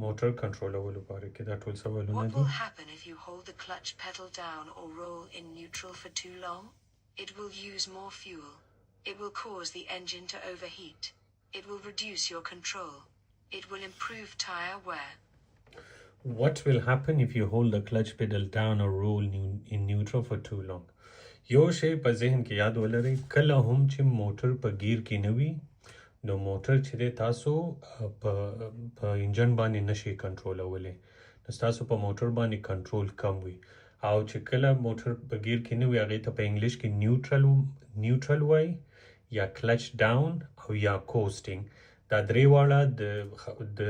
motor control لپاره کې دا ټول سوالونه What دي. will happen if you hold the clutch pedal down or roll in neutral for too long? It will use more fuel. It will cause the engine to overheat. It will reduce your control. It will improve tire wear. What will happen if you hold the clutch pedal down or roll in neutral for too long? یو شی په ذهن کې یاد ولرئ، کله هم چې موټر په گیر کې نه وي نو موټر چې دی تاسو په انجن باندې نشي کنټرولولی، نو تاسو په موټر باندې کنټرول کم وي. او چې کله موټر په گیر کې نه وي هغې ته په انګلیش کې نیوټرل وایي یا کلچ ډاون او یا کوسټینګ. دا درې واړه د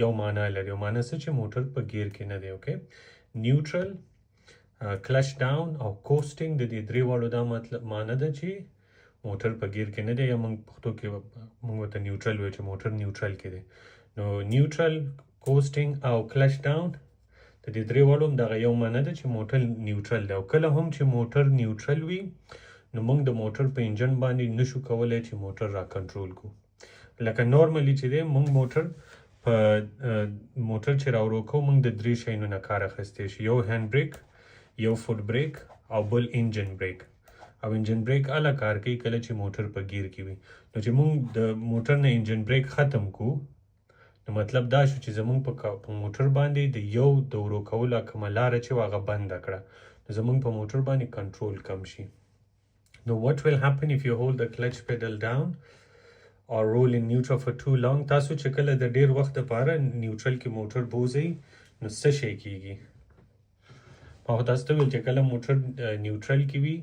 یو معنا لري. یو معنا څه چې موټر په گیر کې نه دی. اوکې، نیوټرل، کلچ ډاون او کوسټینګ د دې درې واړو دا مطلب معنا ده چې موټر په گیر کې نه دی، یا موږ پښتو کې موږ ورته نیوټرل وایو چې موټر نیوټرل کې دی. نو نیوټرل، کوسټینګ او کلچ ډاون د دې درې واړو دغه یو معنا ده چې موټر نیوټرل دی. او کله هم چې موټر نیوټرل وي نو موږ د موټر په انجن باندې نشو کولی چې موټر را کنټرول کو. لکه نورملی چې دی موږ موټر چې راورو کوو موږ د درې شیانو نه کار اخیستی شي، یو هینډ بریک، یو فوټ بریک او بل انجن بریک. او انجن بریک اله کار کوي کله چې موټر په گیر کې وي. نو چې موږ د موټر نه انجن بریک ختم کو نو مطلب دا شو چې زموږ په موټر باندې د یو د ورو کولو کومه لاره چې هغه بنده کړه، نو زموږ په موټر باندې کنټرول کم شي. نو what will happen if you hold the clutch pedal down or roll in neutral for too long؟ تاسو چې کله د ډیر وخت لپاره نیوټرل کې موټر بوځئ نو څه شی کیږي؟ ما خو تاسو ته ویل چې کله موټر نیوټرل کې وي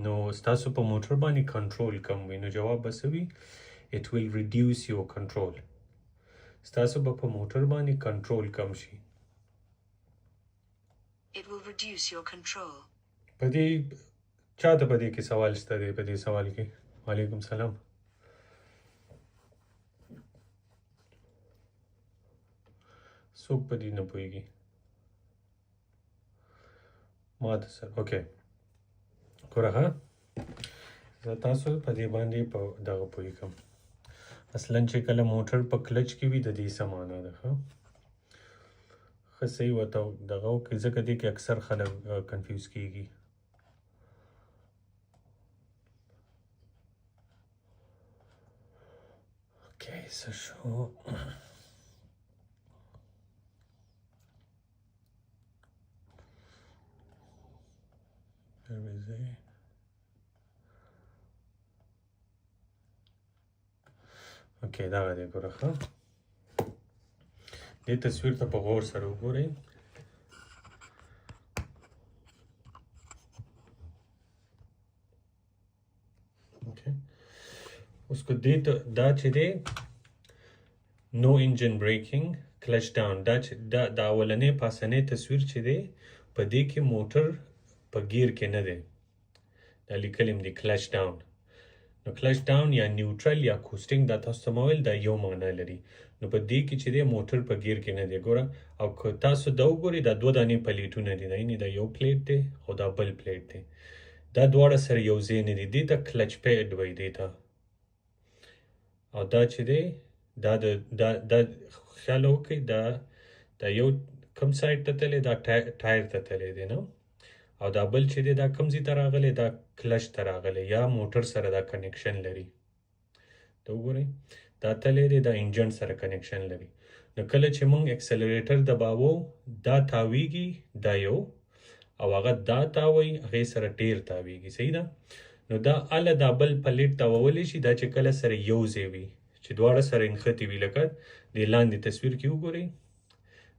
نو ستاسو په موټر باندې کنټرول کم وي. نو جواب به څه وي؟ it will reduce your control. ستاسو به په موټر باندې کنټرول کم شي. It will reduce your control. په دې چاته په دې کې سوال شته دی؟ په دې سوال کې وعلیکم سلام. څوک په دې نه پوهېږي؟ ما ته سر اوکې ګوره ښه، زه تاسو په دې باندې په دغه پوهې کوم. اصلا چې کله موټر په کلچ کې وي د دې څه معنا ده؟ ښه صحیح ورته دغه وکړئ، ځکه دې کې اکثر خلک کنفیوز کېږي. اوکې څه شو؟ اوکې دغه دی ګوره ښه، دې تصویر ته په غور سره وګورئ. اوکې اوس کو دې ته دا چې دی نو انجن بریکینګ کلچ ډاون، دا اولنی پاسنی تصویر چې دی په دې کې موټر په گیر کې نه دی، دا لیکلیم دی کلچ ډاون. نو کلچ ډاون یا نیوټرل یا کوسټینګ دا تاسو ته مویل دا یو معنا لري. نو په دې کې چې دی موټر په گیر کې نه دی. ګوره او که تاسو دا وګورئ دا دوه دانې پلیټونه دي، یعنې دا یو پلیټ دی او دا بل پلیټ دی، دا دواړه سره یو ځای نه دي، دې ته کلچ پیډ وایي دې ته. او دا چې دی دا خیال وکړئ دا یو کم سایډ ته تللی، دا ټایر ته تللی دی نه، او دا بل چې دی دا کوم ځای ته راغلی، دا کلچ ته راغلی یا موټر سره دا کنیکشن لري. ته وګورئ دا تللی دی، دا انجن سره کنیکشن لري. نو کله چې موږ اکسلریټر دباوو دا تاویږي دا یو، او هغه دا تاوی هغې سره ډیر تاویږي. صحیح ده؟ نو دا اله دا بل پلیټ تاوولی شي، دا چې کله سره یو ځای وي چې دواړه سره انخطې وي، لکه د لاندې تصویر کې وګورئ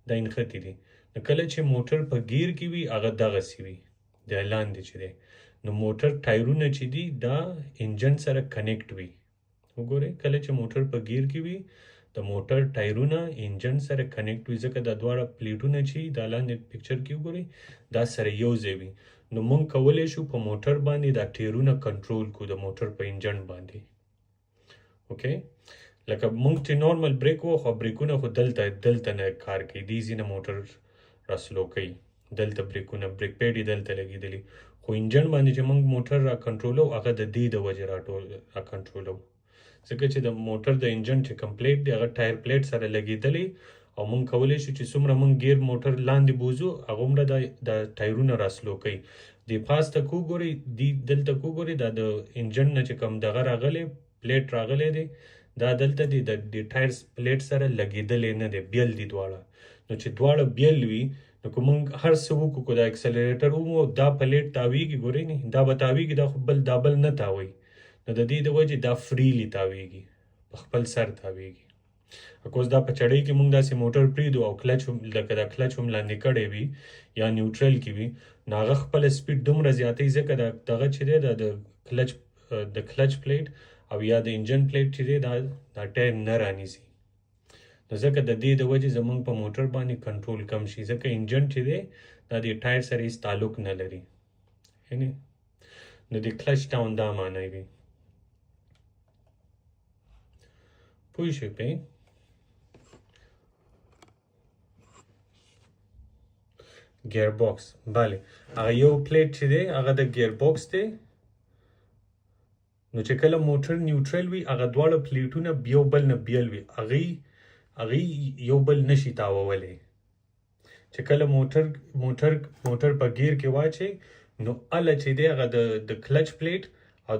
دا انخطې دي. نو کله چې موټر په گیر کې وي هغه دغسې وي، دا لاندې چې دی. نو موټر ټایرونه چې دي دا انجن سره کنیکټ وي. وګورئ کله چې موټر په گیر کې وي د موټر ټایرونه انجن سره کنیکټ وي، ځکه دا دواړه پلیټونه چې دا لاندې پکچر کې وګورئ دا سره یو ځای وي. نو موږ کولی شو په موټر باندې دا ټایرونه کنټرول کړو د موټر په انجن باندې. اوکې لکه موږ چې نورمل بریک وو خو بریکونه خو دلته نه کار کوي، دې ځای نه موټر راسلو کوي، دلته بریکونه بریک پیډ یې دلته لګېدلي، خو انجن باندې چې موږ موټر را کنټرولو هغه د دې د وجې را کنټرولو، ځکه چې د موټر د انجن چې کمپلیټ دی هغه ټایر پلیټ سره لګېدلی او مونږ کولی شو چې څومره مونږ ګیر موټر لاندې بوزو هغومره د ټایرونه راسلو کوي د پاس ته کو ګورئ دلته کو ګورئ دا د انجن نه چې کوم دغه راغلی پلیټ راغلی دی دا دلته د ټایر پلیټ سره لګېدلی نه دی بیل دي دواړه نو چې دواړه بیل وي نو که مونږ هر څه وکړو که دا اکسلریټر ومو دا پلیټ تاویږي ګورئ نه دا به تاویږي دا خو دا بل نه تاوی نو د دې د وجې دا فریلی تاویږي په خپل سر تاویږي اکوز دا په چړۍ کې مونږ داسې موټر پرېږدو او کلچ لکه دا کلچ هم لاندې کړی وي یا نیوټرل کې وي نو هغه خپله سپیډ دومره زیاتوي ځکه دغه چې دی دا د کلچ پلیټ او یا د انجن پلیټ چې دی دا ټایر نه رانیسي نو ځکه د دې د وجې زمونږ په موټر باندې کنټرول کم شي ځکه انجن چې دی دا د ټایر سره هېڅ تعلق نه لري یعنې نو د کلچ ډاون دا معنی وي پوه شوې پې ګیر باکس بله هغه یو پلیټ چې دی هغه د ګیر باکس دی نو چې کله موټر نیوټرل وي هغه دواړه پلیټونه یو بل نه بیل وي هغې یو بل نشي تاوولی چې کله موټر په ګیر کې واچي نو هله چې دی هغه د کلچ پلیټ او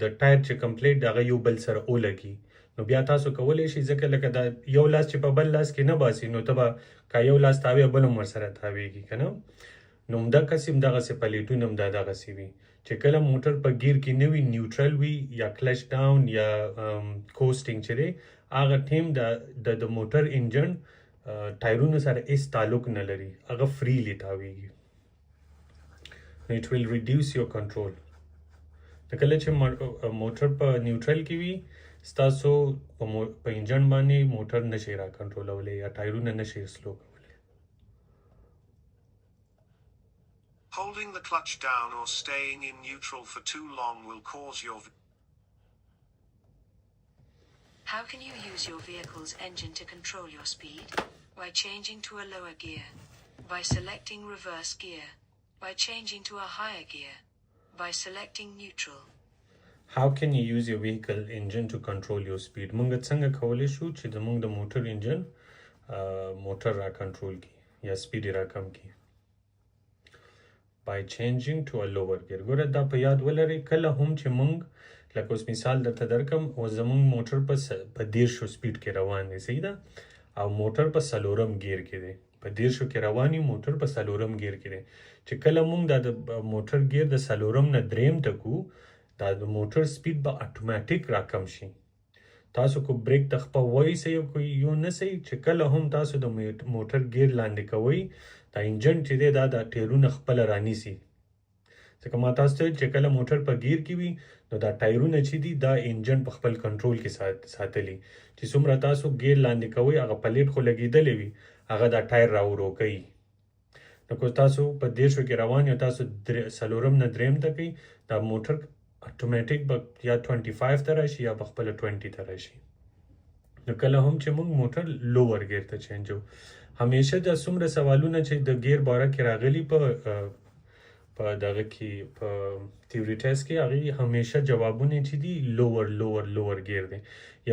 د ټایر چې کوم پلیټ هغه یو بل سره ولګي نو بیا تاسو کولی شئ ځکه لکه دا یو لاس چې په بل لاس کې نه باسي نو ته به که یو لاس تاوی بل هم ورسره تاویږي که نه نو همدقسې همدغسې پلیټونه هم دغسې وي چې کله موټر په ګیر کې نه وي نیوټرل وي یا کلچ ډاون یا کوسټینګ چې دی هغه ټیم د موټر انجن ټایرونو سره هېڅ تعلق نه لري هغه فریلی تاویږي it will reduce your control د کله چې موټر په نیوټرل کې وي ستاسو په انجن باندې موټر نشي را کنټرولولی یا ټایرونه نشي سلو کولی Holding the clutch down or staying in neutral for too long will cause your How can you use your vehicle's engine to control your speed? By changing to a lower gear. By selecting reverse gear. By changing to a higher gear. By selecting neutral. How can you use your vehicle engine to control your speed? مونږ څنګه کولی شو چې زمونږ د موټر انجن موټر را کنټرول کړي یا سپیډ را کم کړي by changing to a lower gear ګوره دا په یاد ولرئ کله هم چې مونږ لکه اوس مثال درته درکم او زمونږ موټر په 10 سپیډ کې روان دی صحیح ده او موټر په 4 ګیر کې دی په 10 کې روان یو موټر په 4 ګیر کې دی چې کله مونږ د موټر ګیر د 4 نه 3 ته کو دا د موټر سپیډ به اتوماتیک راکم شي تاسو کو بریک د خپل وای سي یو نه سي چې کله هم تاسو د موټر ګیر لاندې کوي دا انجن چې دی دا د ټایرونه خپل رانیسي ځکه ما تاسو ته چې کله موټر په ګیر کې وي نو دا ټایرونه چې دي دا انجن په خپل کنټرول کې ساتلی چې څومره تاسو ګیر لاندې کوي هغه پلیټ خو لګېدلی وي هغه دا ټایر راورو کوي نو که تاسو په 10 کې روان یو تاسو 4 نه 3 ته کوي دا موټر اتوماتیک به یا 25 ته راشي یا په خپل 20 ته راشي نو کله هم چې موږ موټر لوور ګیر ته چینجو همیشه د څومره سوالونه چې د ګیر باره کې راغلي په دغه کې په تیوري ټیسټ کې هغه همیشه جوابونه چې دي لوور ګیر دي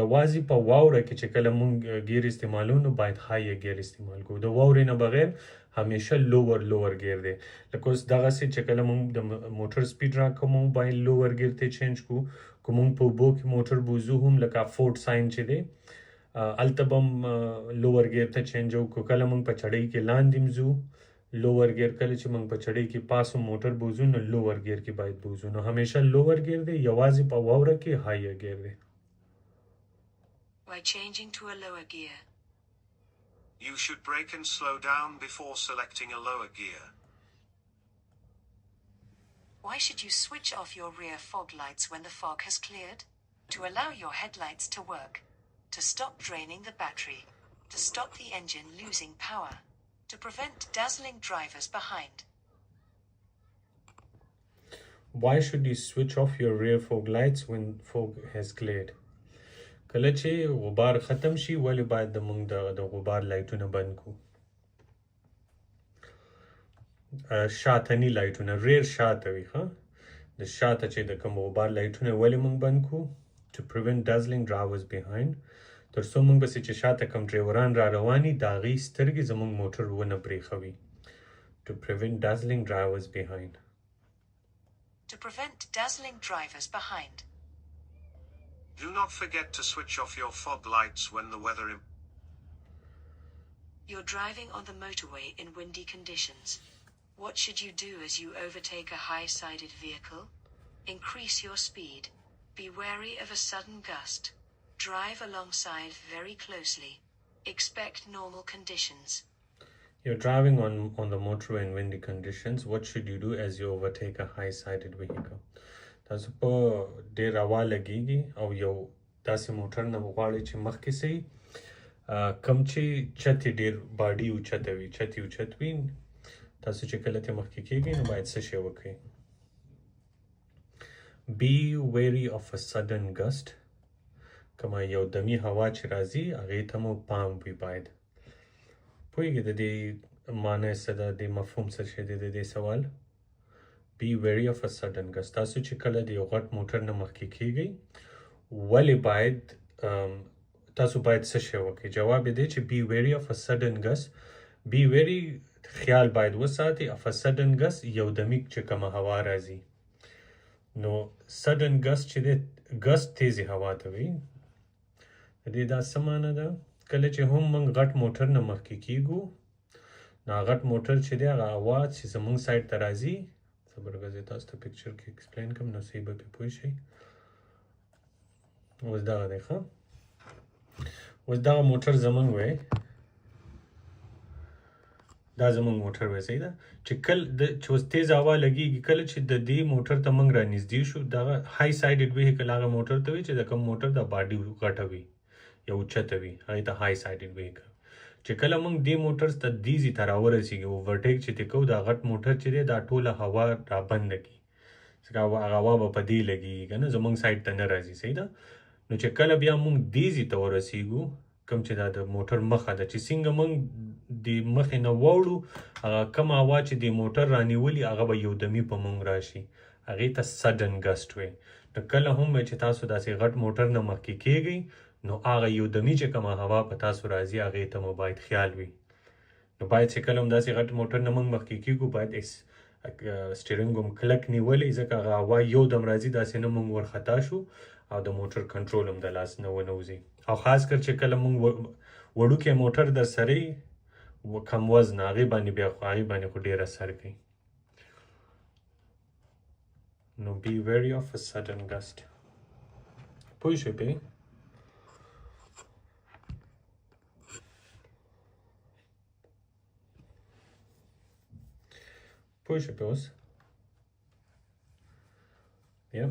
یوازې په واوره کې چې کله موږ ګیر استعمالو نو باید های ګیر استعمال کوو د واورې نه بغیر همیشه لوور ګیر دی لکه اوس دغسې چې کله موږ د موټر سپیډ راکوو باید لوور ګیر ته چینج کوو که موږ په اوبو کې موټر بوزو هم لکه فورټ ساین چې دی هلته به هم لوور ګیر ته چینج وکړو کله موږ په چړۍ کې لاندې ځو لوور ګیر کله چې موږ په چړۍ کې پاسو موټر بوزو نو لوور ګیر کې باید بوزو نو همیشه لوور ګیر دی یوازې په واوره کې های ګیر دی By changing to a lower gear. You should brake and slow down before selecting a lower gear. Why should you switch off your rear fog lights when the fog has cleared? To allow your headlights to work. To stop draining the battery. To stop the engine losing power. To prevent dazzling drivers behind. Why should you switch off your rear fog lights when fog has cleared? کله چې غبار ختم شي ولې باید موږ د غبار لایټونه بند کړو شاتنی لایټونه ریر شاته وي ښه د شاته چې د کوم غبار لایټونه ولې موږ بند کړو to prevent dazzling drivers behind تر څو موږ بسې چې شاته کم ډریوران را رواني د هغې سترګې زموږ موټر ونه برېښوي. To prevent dazzling drivers behind. To prevent dazzling drivers behind. Do not forget to switch off your fog lights when the weather You're driving on the motorway in windy conditions. What should you do as you overtake a high-sided vehicle? Increase your speed. Be wary of a sudden gust. Drive alongside very closely. Expect normal conditions. You're driving on the motorway in windy conditions. What should you do as you overtake a high-sided vehicle? تاسو په ډېر هوا لګېږي او یو داسې موټر نه غواړئ چې مخکې سئ کم چې چت یې ډېر باډي اوچته وي چت یې اوچت وي تاسو چې کله ترې مخکې کېږئ نو باید څه شی وکړئ. Be wary of a sudden gust. کما یو دمي هوا چې راځي هغې ته مو پام وي باید. پوهېږئ د دې معنی څه ده د مفهوم څه شی دی د دې سوال. Be wary of a sudden gust. تاسو چې کله د یو غټ موټر نه مخکې کېږئ ولې باید تاسو باید څه شی وکړئ. جواب یې دی چې be wary of a sudden gust. be wary خیال باید وساتئ of a sudden gust یو دمي چې کومه هوا راځي. نو sudden gust چې دی gust تیزې هوا ته وي. د دې دا څه معنی ده کله چې هم موږ غټ موټر نه مخکې کېږو نو غټ موټر چې دی هغه هوا چې زموږ سایډ ته راځي صبر غځې تاسو ته پکچر کې ایکسپلین کوم نو صحیح به پې پوه شئ. اوس دغه دی ښه اوس دغه موټر زموږ وی دا زموږ موټر وی صحیح ده چې کله چې اوس تیز هوا لګېږي کله چې د دې موټر ته موږ رانږدې شو دغه های سایډډ ویهیکل هغه موټر ته وي چې د کوم موټر د باډي غټه وي یا اوچته وي هغې ته های سایډډ ویهیکل. چې کله موږ دې موټر ته دیزي ته راورسېږي اوورټیک چې ترې کوو دا غټ موټر چې دی دا ټوله هوا رابنده کړي ځکه هوا به په دې لګېږي که نه زموږ سایډ ته نه راځي صحیح ده. نو چې کله بیا موږ دیزي ته ورسېږو کوم چې دا د موټر مخه ده چې څنګه موږ د مخې نه واوړو هغه کوم هوا چې د موټر رانیولي هغه به یو دمي په موږ راشي هغې ته سډن ګسټ وی. نو کله هم چې تاسو داسې غټ موټر نه مخکې کېږئ نو هغه یو دمي چې کومه هوا په تاسو راځي هغې ته مو باید خیال وي. نو باید چې کله هم داسې غټ موټر نه موږ مخکې کېږو باید سټیرینګ هم کلک نیولی ځکه هغه هوا یو دم راځي داسې نه موږ ورخطا شو او د موټر کنټرول هم د لاس نه ونوځي. او خاص کر چې کله موږ وړوکی موټر در سره کم وزن هغې باندې بیا خو هغې باندې خو ډېر اثر کوي. نو be wary of a sudden gust. پوه شوې پې پوه شوې پې اوس. Yeah.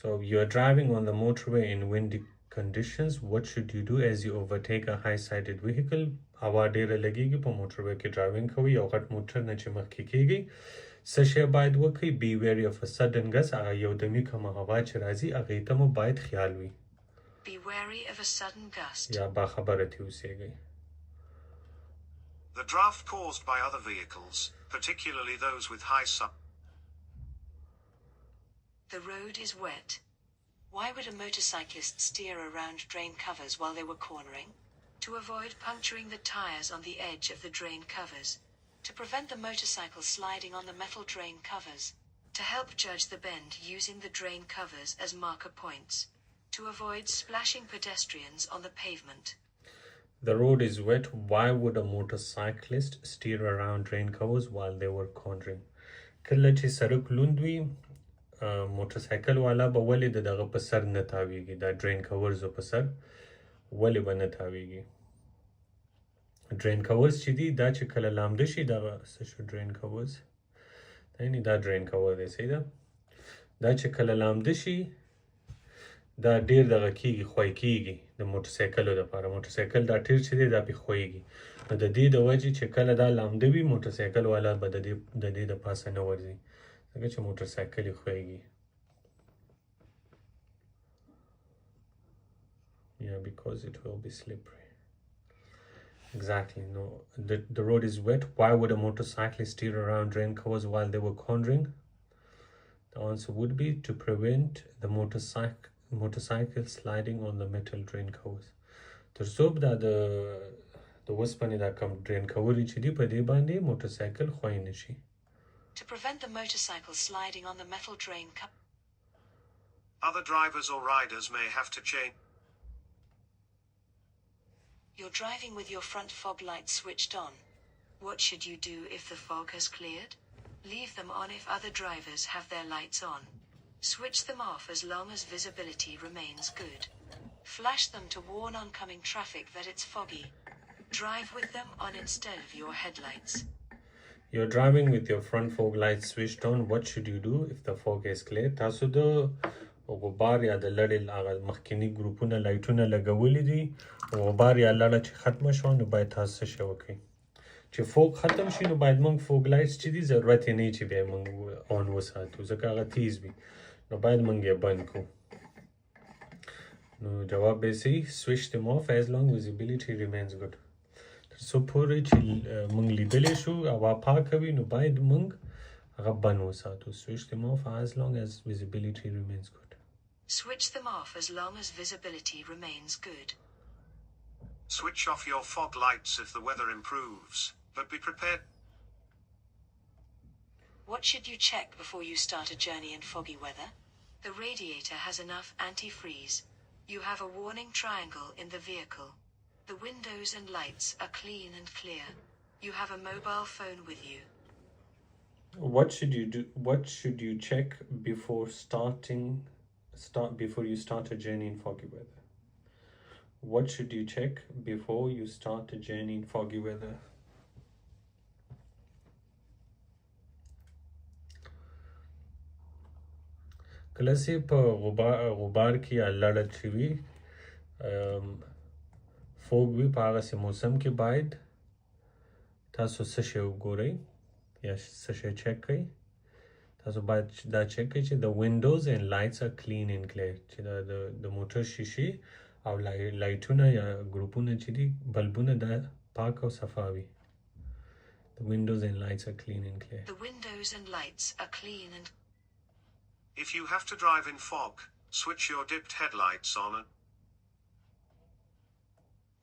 So you're driving on the motorway in windy conditions. What should you do as you overtake a high-sided vehicle? هوا ډېره لګېږي په موټروی کې ډرایوینګ کوئ یو غټ موټر نه چې مخکې کېږئ څه شی باید وکړئ. be wary of a sudden gust. هغه یو دمي کومه هوا چې راځي هغې ته مو باید خیال وي. Be wary of a sudden gust. یا باخبره ترې اوسېږئ. The draft caused by other vehicles, particularly those with high The road is wet. Why would a motorcyclist steer around drain covers while they were cornering? To avoid puncturing the tires on the edge of the drain covers. To prevent the motorcycle sliding on the metal drain covers. To help judge the bend using the drain covers as marker points. To avoid splashing pedestrians on the pavement. The road is wet. Why would a motorcyclist steer around drain covers while they were cornering? کله چې سړک لوند وي موټرسایکل والا به ولې د دغه په سر نه تاویږي دا ډرین کورزو په سر ولې به نه تاویږي. ډرین کورز چې دي دا چې کله لامده شي دغه څه شو ډرین کورز یعنې دا ډرین کور دی صحیح ده دا چې کله لامده شي دا ډېر دغه کېږي خوی کېږي د موټرسایکلو دپاره موټرسایکل دا ټیر چې دی دا پې خویږي نو د دې د وجې چې کله دا لامده وي موټرسایکل والا به د دې د پاسه نه ورځي ځکه چې موټرسایکل یې خویږي. Yeah, because it will be slippery. Exactly. No, the road is wet. Why would a motorcyclist steer around drain covers while they were cornering? The answer would be to prevent the motorcycle sliding on the metal drain covers. تر څو دا د اوسپنې دا کم ډرین کولې چې دي په دې باندې موټر سایکل خوای نشي. To prevent the motorcycle sliding on the metal drain Other drivers or riders may have to change. You're driving with your front fog lights switched on. What should you do if the fog has cleared? Leave them on if other drivers have their lights on. Switch them off as long as visibility remains good. Flash them to warn oncoming traffic that it's foggy. Drive with them on instead of your headlights. You're driving with your front fog lights switched on. What should you do if the fog is clear? تاسو د غبار یا د لړې هغه مخکینی ګروپونه لایټونه لګولي دي، غبار یا لړه چې ختمه شوه نو باید تاسو څه شی وکړئ چې فوګ ختم شي نو باید موږ فوګ لایټس چې دي ضرورت یې نه وي چې بیا موږ آن وساتو ځکه هغه تیز وي نو باید موږ یې بند کړو. نو جواب به سي switch them off as long visibility remains good. تر څو پورې چې موږ لیدلی شو هوا پاکه وي نو باید موږ هغه بند وساتو. switch them off as long as visibility remains good. Switch them off as long as visibility remains good. Switch off your fog lights if the weather improves, but be prepared. What should you check before you start a journey in foggy weather? The radiator has enough antifreeze. You have a warning triangle in the vehicle. The windows and lights are clean and clear. You have a mobile phone with you. What should you do? What should you check before you start a journey in foggy weather? What should you check before you start a journey in foggy weather? کله چې په غبار کې یا لړه چې وي فوګ وي په هغسې موسم کې باید تاسو څه شی وګورئ یا څه شی چک کړئ. تاسو باید دا چک کړئ چې the windows and lights are clean and clear چې د موټر شیشې او لایټونه یا ګروپونه چې دي بلبونه دا پاک او صفا وي. The windows and lights are clean and clear. The windows and lights are clean and If you have to drive in fog, switch your dipped headlights on and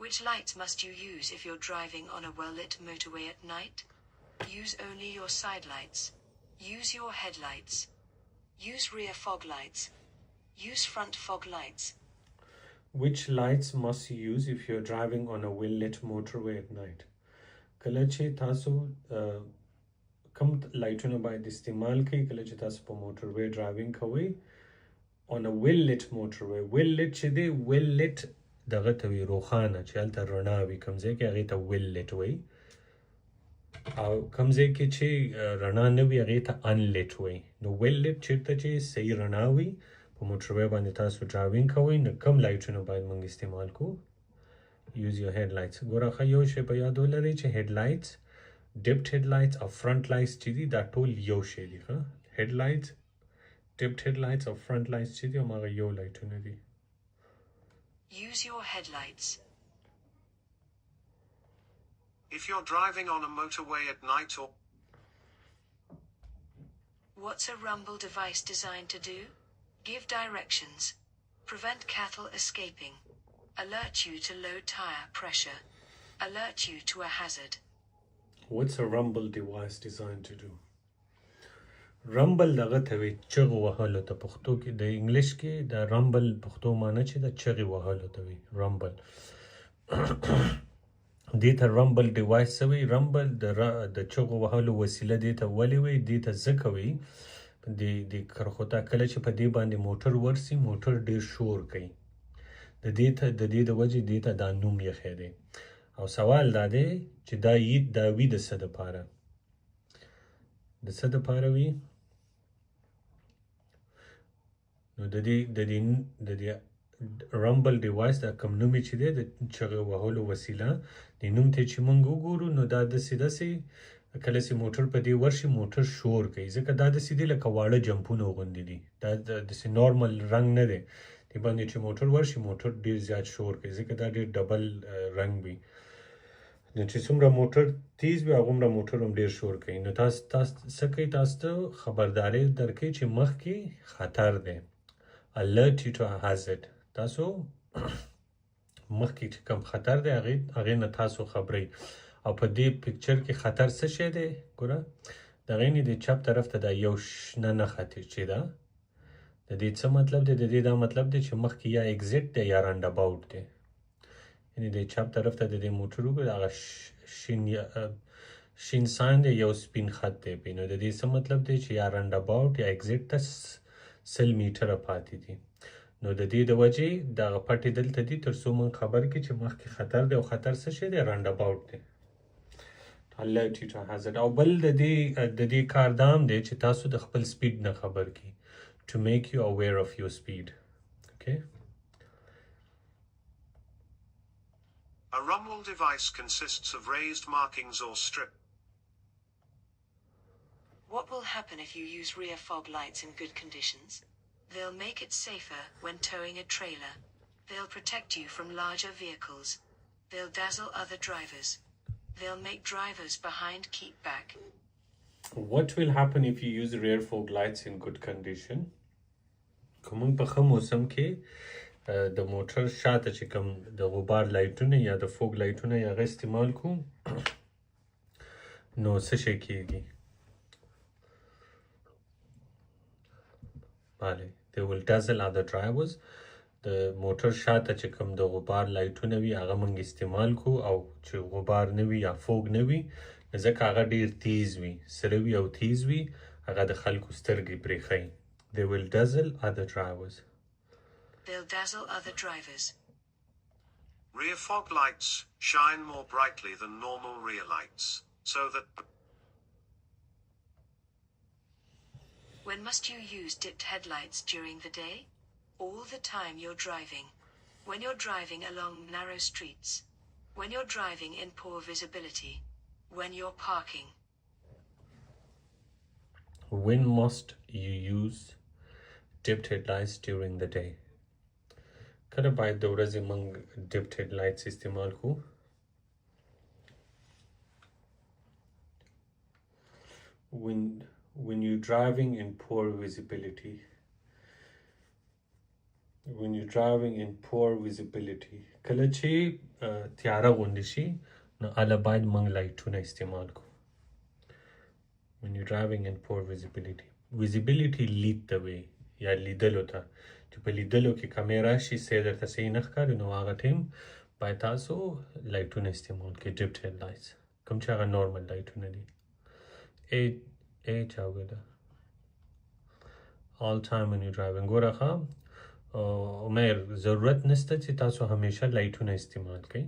Which lights must you use if you're driving on a well-lit motorway at night? Use only your side lights. Use your headlights. Use rear fog lights. Use front fog lights. Which lights must you use if you're driving on a well-lit motorway at night? کله چې تاسو کم لایټونه باید استعمال کړئ کله چې تاسو په موټروی ډرایوینګ کوئ on a well-lit motorway. well-lit چې دی well-lit دغه ته وي روښانه چې هلته رڼا وي کوم ځای کې هغې ته well-lit وایي او کوم ځای کې چې رڼا نه وي هغې ته unlit وایي. نو well-lit چېرته چې صحیح رڼا وي په موټروی باندې تاسو ډرایوینګ کوئ نو کم لایټونه باید موږ استعمال کړو. use your headlights. ګوره ښه یو شی په یاد ولرئ چې headlights dipped headlights او front lights چې دي دا ټول یو شی دي. ښه headlights dipped headlights او front lights چې دي هماغه یو لایټونه دي. Use your headlights. if you're driving on a motorway at night or What's a rumble device designed to do? Give directions. Prevent cattle escaping. Alert you to low tire pressure. Alert you to a hazard. What's a rumble device designed to do? Rumble دغه ته وي چغې وهلو ته پښتو کې د انګلیش کې د rumble پښتو معنی چې د چغې وهلو ته وي rumble. دې ته rumble device څه وي؟ rumble د چغو وهلو وسیله دې ته ولې وي؟ دې ته ځکه وي د کرښو ته کله چې په دې باندې موټر ورسي موټر ډېر شور کوي د دې د وجې دې ته دا نوم یې دی. او سوال دا دی چې دا وي د څه دپاره د څه دپاره وي؟ نو د دې رمبل ډیوایس دا کوم نوم چې دی د چغې وهلو وسیله د نوم ته چې موږ وګورو نو دا داسې کله چې موټر په دې ورشي موټر شور کوي ځکه دا داسې دی لکه واړه جمپونه غوندې دي دا داسې نارمل رنګ نه دی دې باندې چې موټر ورشي موټر ډېر زیات شور کوي ځکه دا ډېر ډبل رنګ وي نو چې څومره موټر تیز وي هغومره موټر هم ډېر شور کوي نو تاسو څه کوئ تاسو ته خبرداری درکوي چې مخکې خطر دی alert you to a hazard. تاسو مخکې چې کوم خطر دی هغې نه تاسو خبرئ او په دې پکچر کې خطر څه شی دی ګوره د هغې نه د چپ طرف ته دا یو شنه نښه چې ده د دې څه مطلب دی د دې دا مطلب دی چې مخکې یا اگزیټ دی یا رانډ اباوټ دی یعنې د چپ طرف ته د دې موټر وګوره هغه شین ساین دی یو سپین خط دی نو د دې څه مطلب دی چې یا رانډ اباوټ یا اگزیټ ته 100 میټره پاتې دي نو د دې د وجې دغه پټې دلته دي تر څو موږ خبر کړي چې مخکې خطر دی او خطر څه شی دی رانډ اباوټ دی alert you to hazard او بل د دې کار دام دی چې تاسو د خپل سپیډ نه خبر کړي to make you aware of your speed okay A rumble device consists of raised markings or strip. What will happen if you use rear fog lights in good conditions? They'll make it safer when towing a trailer. They'll protect you from larger vehicles. They'll dazzle other drivers. They'll make drivers behind keep back. What will happen if you use rear fog lights in good condition? کوم په ښه موسم کې د موټر شاته چې کوم د غبار لایټونه یا د فوګ لایټونه یا هغه استعمال کوو نو څه شی کېږي بله they will dazzle other drivers د موټر شاته چې کوم د غبار لایټونه وي هغه موږ استعمال کوو او چې غبار نه وي یا فوګ نه وي ځکه هغه ډېر تیز وي سره وي او تیز وي هغه د خلکو سترګې پرې ښیي they will dazzle other drivers They'll dazzle other drivers. Rear fog lights shine more brightly than normal rear lights, so that... When must you use dipped headlights during the day? All the time you're driving. When you're driving along narrow streets. When you're driving in poor visibility. When you're parking. When must you use dipped headlights during the day? کله باید د ورځې موږ ډیپټ هیډ لایټس استعمال کوو when you're driving in poor visibility کله چې تیاره غوندې شي نو هله باید موږ لایټونه استعمال کوو when you're driving in poor visibility لید ته وایي یا لیدلو ته چې په لیدلو کې کمې راشي څه درته صحیح نه ښکاري نو هغه ټایم باید تاسو لایټونه استعمال کړئ ډیپټ هیډ لایټس کوم چې هغه نارمل لایټونه دي چا وګوره all time when you're driving ګوره ښه عمر ضرورت نشته چې تاسو همیشه لایټونه استعمال کړئ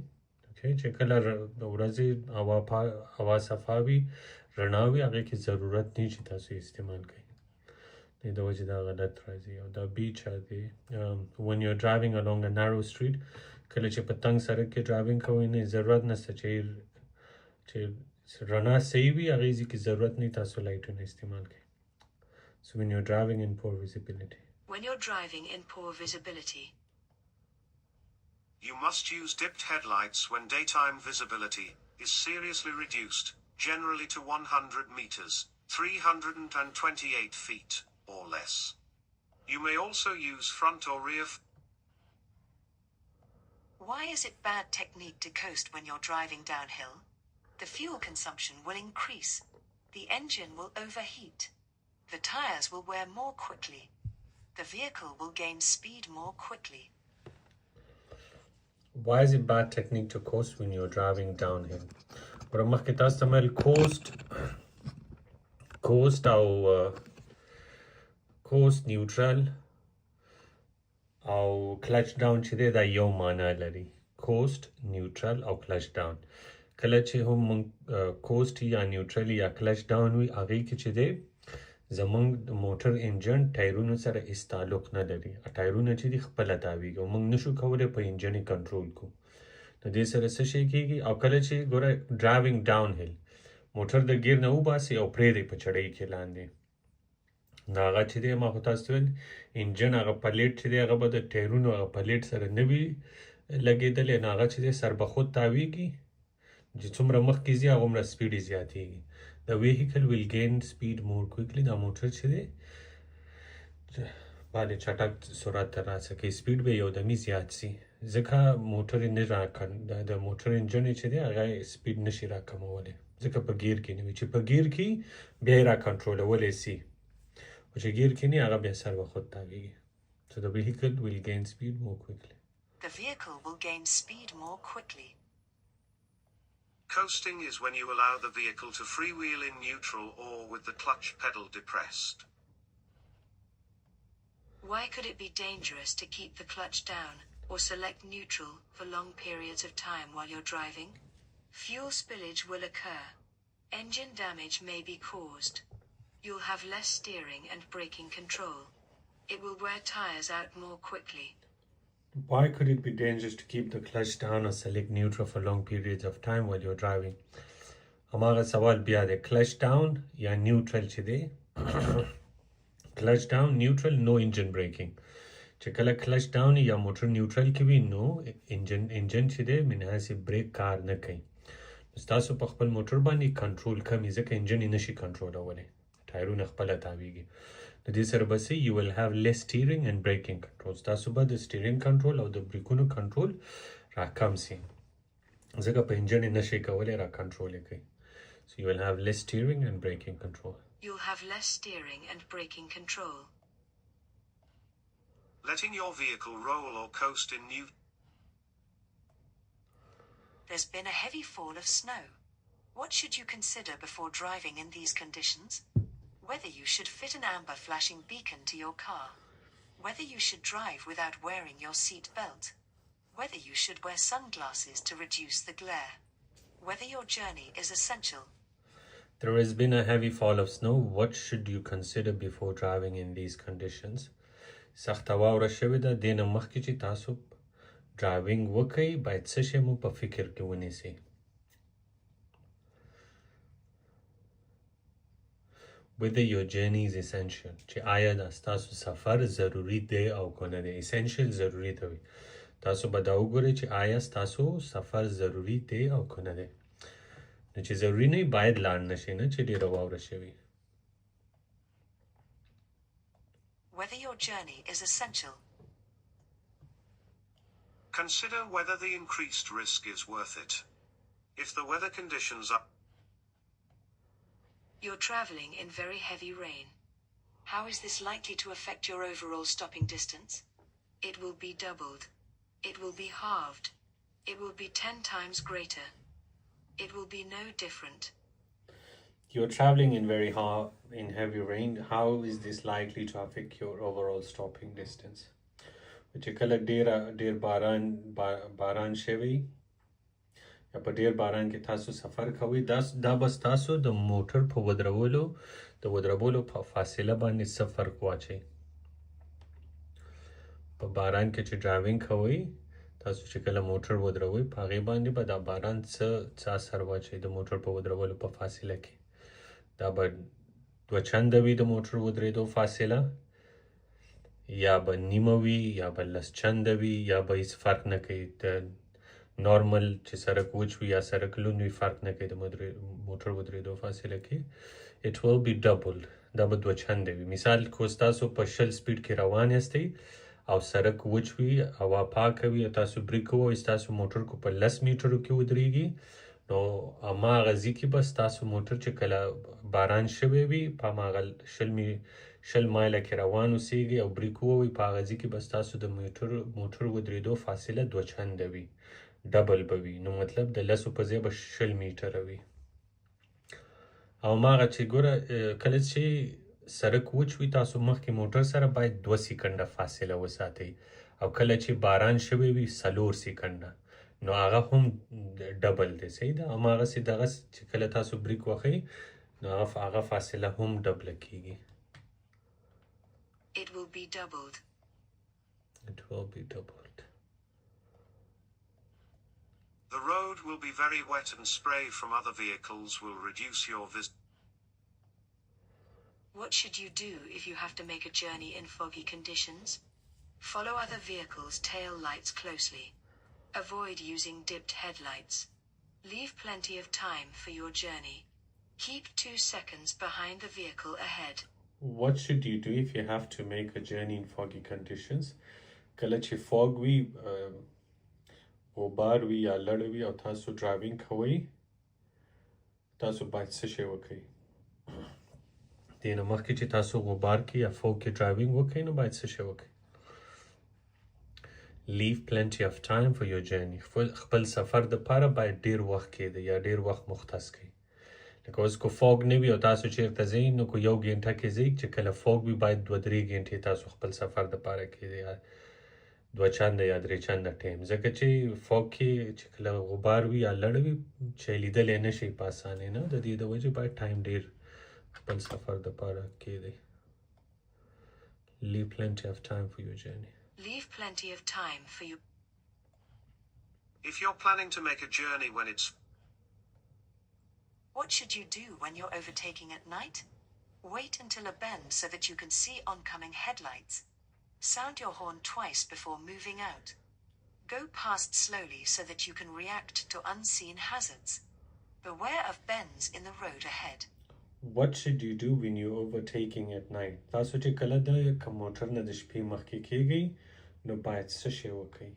چې کله د ورځې هوا صفا وي رڼا وي هغې کې ضرورت نه چې تاسو استعمال کړئ د وجې دا غلط راځي او دا بی چا دی when you're driving along a narrow street کله چې په تنګ سړک کې ډرایوینګ کوئ نه ضرورت نشته چې رڼا صحیح وي هغې ځای کې ضرورت نه تاسو لایټونه استعمال کړئ so when you're driving in poor visibility you must use dipped headlights when daytime visibility is seriously reduced generally to 100 meters 328 feet or less. You may also use front or rear. Why is it bad technique to coast when you're driving downhill? The fuel consumption will increase. The engine will overheat. The tires will wear more quickly. The vehicle will gain speed more quickly. Why is it bad technique to coast when you're driving downhill? But مخکې تاسو ته مې coast او coast neutral او clutch down چې دی دا یو معنا لري coast neutral او clutch down کله چې هم coast یا neutral یا clutch down وي هغې کې چې دی زمونږ د موټر انجن ټایرونو سره هېڅ تعلق نه لري ټایرونه چې دي خپله تاویږي او موږ نشو کولی په انجن یې کنټرول کړو نو دې سره څه شی کېږي او کله چې ګوره ډرایوینګ ډاون هیل موټر د ګیر نه وباسي او پرېږدئ په چړۍ کې لاندې نو هغه چې دی ما خو تاسو ته ویل انجن هغه پلیټ چې دی هغه به د ټایرونو هغه پلیټ سره نه وي لګېدلی نو هغه چې دی سربخود تاویږي چې څومره مخکې ځي هغومره سپیډ یې زیاتېږي The vehicle will gain speed more quickly. دا موټر چې دی باندې چټک سرعت ترلاسه کوي سپیډ به یو دمي زیات سي ځکه موټر یې نه د موټر انجن چې دی هغه سپیډ نشي راکمولی ځکه په ګیر کې نه وي چې په ګیر کې بیا یې راکنټرولولی سي او چې ګیر کې نه هغه بیا سر به خود تاویږي so the vehicle will gain speed more quickly. The vehicle will gain speed more quickly. Coasting is when you allow the vehicle to freewheel in neutral or with the clutch pedal depressed. Why could it be dangerous to keep the clutch down or select neutral for long periods of time while you're driving? Fuel spillage will occur. Engine damage may be caused. You'll have less steering and braking control. It will wear tires out more quickly. Why could it be dangerous to keep the clutch down or select neutral for long periods of time while you're driving? हमारा सवाल बिया दे clutch down या neutral चे दे clutch down neutral no engine braking चे कला clutch down या motor neutral की भी no engine चे दे मिन्हा से brake कार न कहीं स्तासो पखपल motor बानी control कमी ज़क engine इनशी control आवले टायरों नखपला तावीगी This say you will have less steering and braking controls. That's about the steering control or the braking control. Rakamsi. Zaga pa engine in shake away ra control kai. So you will have less steering and braking control. You'll have less steering and braking control. Letting your vehicle roll or coast in new. There's been a heavy fall of snow. What should you consider before driving in these conditions? Whether you should fit an amber flashing beacon to your car. Whether you should drive without wearing your seat belt. Whether you should wear sunglasses to reduce the glare. Whether your journey is essential. There has been a heavy fall of snow. What should you consider before driving in these conditions? سخته واوره شوې ده دې نه مخکې چې تاسو ډرایوینګ وکئ باید څه شی مو په فکر کې ونیسئ Whether your journey is essential چې آیا دا ستاسو سفر ضروری دی او که نه دی essential ضروری ته وي تاسو به دا وګورئ چې آیا ستاسو سفر ضروری دی او که نه دی نو چې ضروری نه باید لاړ نشئ نه چې ډېره واوره شوې Whether your journey is essential. Consider whether the increased risk is worth it. If the weather conditions are You're traveling in very heavy rain. How is this likely to affect your overall stopping distance? It will be doubled. It will be halved. It will be 10 times greater. It will be no different. You're traveling in heavy rain. How is this likely to affect your overall stopping distance? چې کله ډیر باران شوی یا په ډیر باران کې تاسو سفر کوئ دا بس تاسو د موټر په ودرولو په فاصله باندې څه فرق واچوي په باران کې چې ډرایوینګ کوئ تاسو چې کله موټر ودروئ په هغې باندې به دا باران څه اثر واچوي د موټر په ودرولو په فاصله کې دا به 2 چنده وي د موټر ودرېدو فاصله یا به نیمه وي یا به 10 چنده وي یا به هیڅ فرق نه کوي د نارمل چې سړک وچ وي یا سړک لوند وي فرق نه کوي د موټر ودرېدو فاصله کې it will be doubled دا به 2 چنده وي مثال که تاسو په 20 سپیډ کې روان یاستئ او سړک وچ وي هوا پاکه وي او تاسو بریک ووهئ ستاسو موټر کو په 10 میټرو کې ودرېږي نو هماغه ځای کې به ستاسو موټر چې کله باران شوی وي په هماغه 20 مایله کې روان اوسېږي او بریک ووهئ په هغه ځای کې به ستاسو د موټر ودرېدو فاصله 2 چنده وي ډبل به وي نو مطلب د 10 په ځای به 20 میټره وي او هماغه چې ګوره کله چې سړک وچ وي تاسو مخکې موټر سره باید 2 سکنډه فاصله وساتئ او کله چې باران شوی وي 4 سکنډه نو هغه هم ډبل دی صحیح ده هماغسې دغه چې کله تاسو بریک وهئ نو هغه فاصله هم ډبله کیږي It will be doubled. It will be doubled. The road will be very wet and spray from other vehicles will reduce your What should you do if you have to make a journey in foggy conditions? Follow other vehicles' tail lights closely. Avoid using dipped headlights. Leave plenty of time for your journey. Keep 2 seconds behind the vehicle ahead. What should you do if you have to make a journey in foggy conditions? کله چې fog وي غبار وي یا لړ وي او تاسو ډرایوینګ کوئ تاسو باید څه شی وکړئ دې نه مخکې چې تاسو غبار کې یا فوګ کې ډرایوینګ وکړئ نو باید څه شی وکړئ leave plenty of time for your journey خپل سفر دپاره باید ډیر وخت کېږدئ یا ډیر وخت مختص کړئ لکه اوس که فوګ نه وي او تاسو چېرته ځئ نو که 1 ګنټه کې ځئ چې کله فوګ وي باید 2-3 ګنټې تاسو خپل سفر دپاره کېږدئ یا 2 چنده یا 3 چنده ټایم ځکه چې فوګ کې چې کله غبار وي یا لړ وي چې لیدلی نه شئ په اسانۍ نه د دې د وجې باید ټایم ډیر خپل سفر دپاره کېږدئ leave plenty of time for your journey Leave plenty of time for you. If you're planning to make a journey when it's What should you do when you're overtaking at night? Wait until a bend so that you can see oncoming headlights. Sound your horn twice before moving out. Go past slowly so that you can react to unseen hazards. Beware of bends in the road ahead. What should you do when you're overtaking at night? تاسو چې کله د موټر نه د شپې مخکې کېږئ نو باید څه شی وکړئ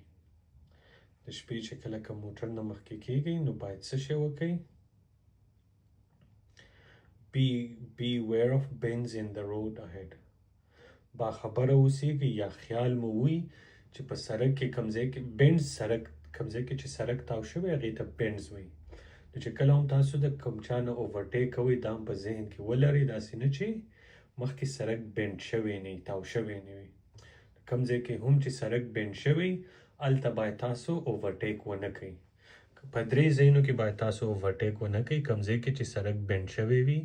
د شپې چې کله که موټر نه مخکې کېږئ نو باید څه شی وکړئ Beware of bends in the road ahead. باخبره اوسیږئ یا خیال مو وي چې په سړک کې کوم ځای کې بینډز سړک کوم ځای کې چې سړک تاو شوی هغې ته بینډز وایي نو چې کله هم تاسو د کوم چا نه اوورټیک کوئ دا هم په ذهن کې ولرئ داسې نه چې مخکې سړک بینډ شوی نه وي تاو شوی نه وي کوم ځای کې هم چې سړک بینډ شوی هلته باید تاسو اوورټیک ونه کوئ په 3 ځایونو کې باید تاسو اوورټیک ونه کوئ کوم ځای کې چې سړک بینډ شوی وي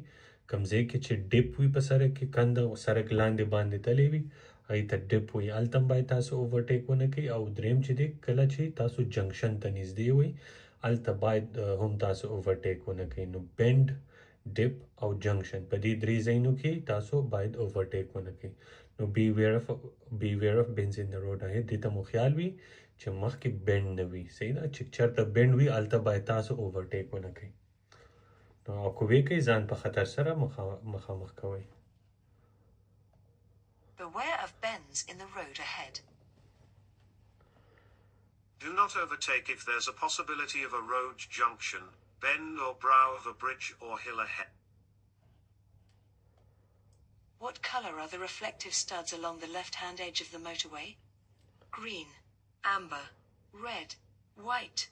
کوم ځای کې چې ډیپ وي په سړک کې کنده سړک لاندې باندې تللی وي هغې ته ډیپ وي هلته هم باید تاسو اوورټیک ونه کوئ او دریم چې دی کله چې تاسو جنکشن ته نږدې وئ هلته باید هم تاسو اوورټیک ونه کوئ نو بینډ ډیپ او جنکشن په دې 3 ځایونو کې تاسو باید اوورټیک ونه کوئ نو beware of bends in the road ahead دې ته مو خیال وي چې مخکې بینډ نه وي صحیح ده چې چېرته بینډ وي هلته باید تاسو اوورټیک ونه کوئ نو او که ویې کوئ ځان په خطر سره مخامخ کوئ Beware of bends in the road ahead. do not overtake if there's a possibility of a road junction, bend or brow of a bridge or hill ahead. What color are the reflective studs along the left-hand edge of the motorway? Green, amber, red, white.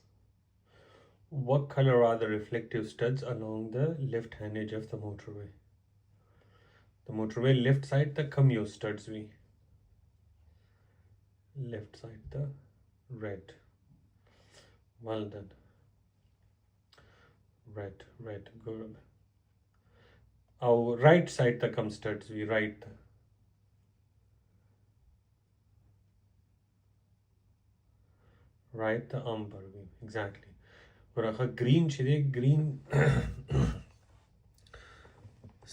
What color are the reflective studs along the left-hand edge of the motorway? The motorway left side the come your studs we. Left side the red. Well done. Red, good. Our right side the come studs we right. Right the amber we exactly. ورخه green چې دی green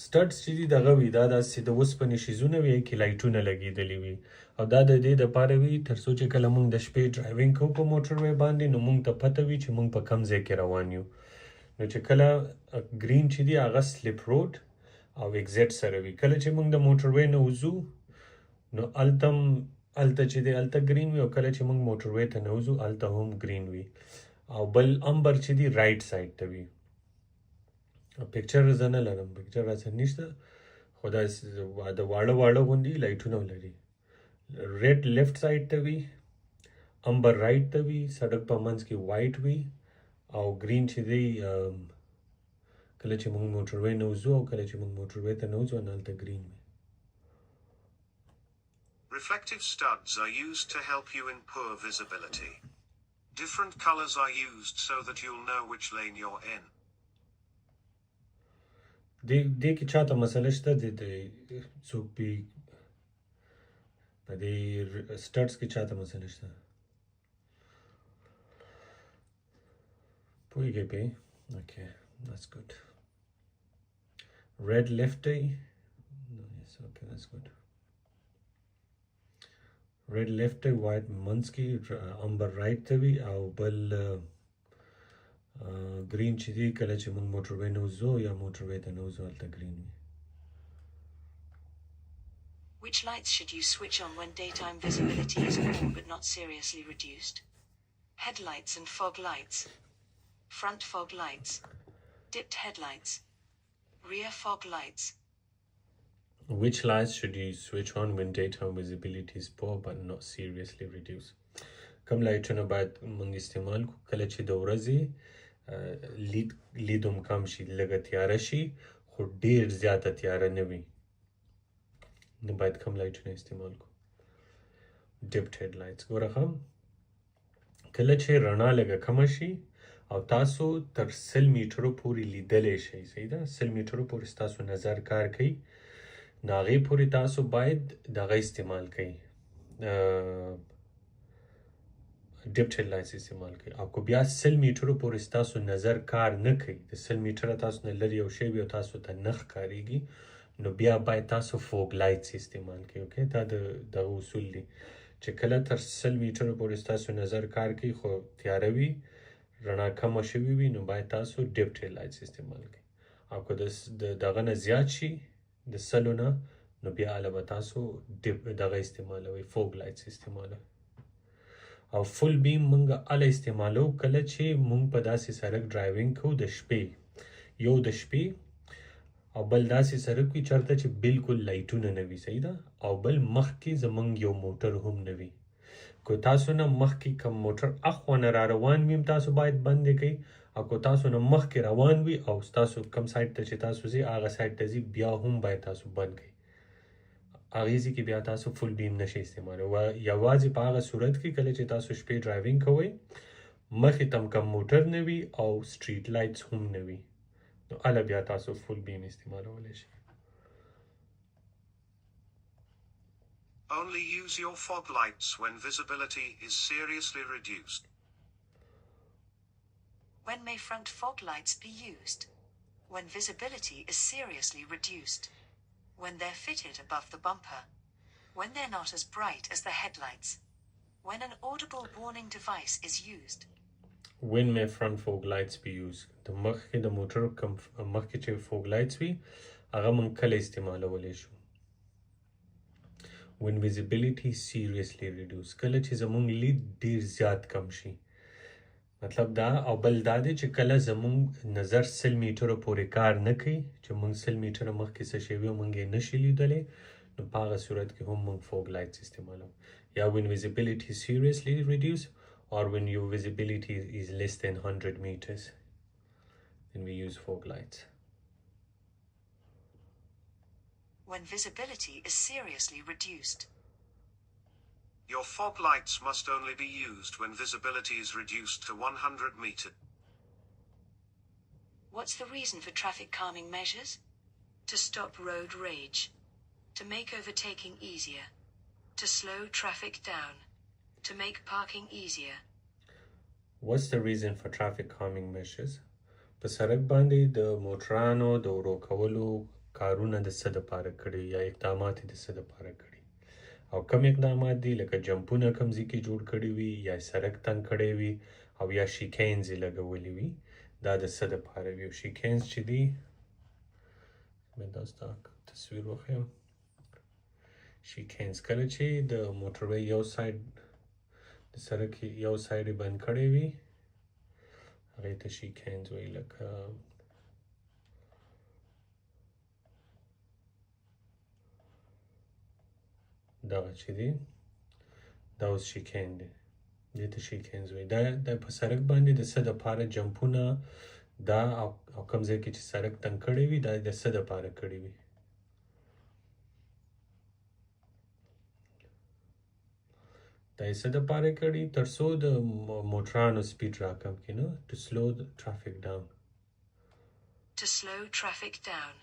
سټډز چې دي دغه وي دا داسې د اوسپنې شیزونه وي کې لایټونه لګېدلي وي او دا د دې دپاره وي تر څو چې کله موږ د شپې ډرایوینګ کوو په موټر وی باندې نو موږ ته پته وي چې موږ په کم ځای کې روان یو نو چې کله ګرین چې دی هغه سلیپ روډ او ایگزیټ سره وي کله چې موږ د موټر وی نه وځو نو هلته چې دی هلته ګرین وي او کله چې موږ موټر وی ته نه وځو هلته هم ګرین وي او بل امبر چې دی رایټ سایډ ته وي پکچر زه نه لرم پکچر راسره نشته خو دا د واړه غوندې لایټونه ولري ریډ لیفټ سایډ ته وي امبر رایټ ته وي سړک په منځ کې وایټ وي او ګرین چې دی کله چې موږ موټر وی نه وځو او کله چې موږ موټر وی ته نه وځو نو هلته ګرین وي Reflective studs are used to help you in poor visibility. Different colors are used so that you'll know which lane you're in. دې کې چاته مسله شته د څوک په دې سټډز کې چاته مسله شته پوهېږئ پې اوکې that's good red left دی yes okay that's good red left دی white منځ کې امبر رایټ ته وي او بل green چې دی کله چې موږ موټر وی نه وځو یا موټر وی ته نه وځو هلته green وي Which lights should you switch on when daytime visibility is poor but not seriously reduced? Headlights and fog lights. Front fog lights. Dipped headlights. Rear fog lights. Which lights should you switch on when daytime visibility is poor but not seriously reduced? کم لایټونه باید موږ استعمال کو کله چې د ورځې لیدوم کم شي لږه تیاره شي خو ډیر زیاته تیاره نه وي نو باید کم لایټونه استعمال کو ډیپټ هیډ لایټس ګوره هم کله چې رڼا لږه کمه شي او تاسو تر 100 میټرو پورې لیدلی شئ صحیح ده 100 میټرو پورې ستاسو نظر کار کوي نو هغې پورې تاسو باید دغه استعمال کوئ ډیپټ هیډ لایټس استعمال کوي او که بیا 100 میټرو پورې ستاسو نظر کار نه کوي د 100 میټره تاسو نه لرې یو شی وي او تاسو ته نه ښکارېږي نو بیا باید تاسو فوګ لایټس استعمال کوئ اوکې دا دغه اصول دي چې کله تر 100 میټرو پورې ستاسو نظر کار کوي خو تیاره وي رڼا کمه شوې وي نو باید تاسو ډیپټ هیډ لایټس استعمال کوئ او که دغه نه زیات شي د 100 نه نو بیا هله به تاسو دغه استعمالوئ فوګ لایټس استعمالوئ او فل بیم مونږ اله استعمالو کله چې مونږ په داسې سړک ډرایوینګ کوو د شپې یو د شپې او بل داسې سړک وي چېرته چې بالکل لایټونه نه وي صحیح ده او بل مخکې زمونږ یو موټر هم نه وي که تاسو نه مخکې کم موټر اخوا نه را روان وي تاسو باید بند یې کوئ او که تاسو نه مخکې روان وي او ستاسو کم سایډ ته چې تاسو ځئ هغه سایډ ته ځي بیا هم باید تاسو بند کړئ هغې ځای کې بیا تاسو فل بیم نشئ استعمالولی یوازې په هغه صورت کې کله چې تاسو شپې ډرایوینګ کوئ مخې ته کم موټر نه وي او سټریټ لایټس هم نه وي نو هله بیا تاسو فل بیم استعمالولی شئ Only use your fog lights when visibility is seriously reduced. When may front fog lights be used? When visibility is seriously reduced. When they're fitted above the bumper. When they're not as bright as the headlights. When an audible warning device is used. When may front fog lights be used? د مخکې د موټر کم مخکې چې فوګ لایټس وي هغه موږ کله استعمالولی شو when visibility is seriously reduced کله چې زموږ لید ډیر زیات کم شي مطلب دا او بل دا دی چې کله زموږ نظر 100 میټرو پورې کار نه کوي چې موږ 100 میټره مخکې څه شی وي موږ یې نشي لیدلی نو په هغه صورت کې هم موږ فوګ لایټس استعمالوو یا when visibility is seriously reduced or when your visibility is less than 100 meters then we use fog lights. When visibility is seriously reduced. Your fog lights must only be used when visibility is reduced to 100 meters. What's the reason for traffic calming measures? To stop road rage. To make overtaking easier. To slow traffic down. To make parking easier. What's the reason for traffic calming measures? په سړک باندې د موټرانو د ورو کولو کارونه د څه دپاره کړي یا اقدامات یې د څه دپاره کړي او کم اقدامات دي لکه جمپونه کم ځای کې جوړ کړي وي یا سړک تنګ کړی وي او یا شیکینز یې لګولي وي دا د څه دپاره وي او شیکینز چې دي مې دا ستا تصویر وښیم شیکینز کله چې د موټروی یو سایډ د سړک یو سایډ یې بند کړی وي هغې ته شیکینز وایي لکه دغه چې دی دا اوس شیکین دی دې ته شیکینز وایي دا په سړک باندې د څه دپاره جمپونه دا او کوم ځای کې چې سړک تنګ کړی وي دا د څه دپاره کړي وي دا یې څه دپاره کړي تر څو د موټرانو سپیډ راکم کړي نو to slow the traffic down. To slow traffic down.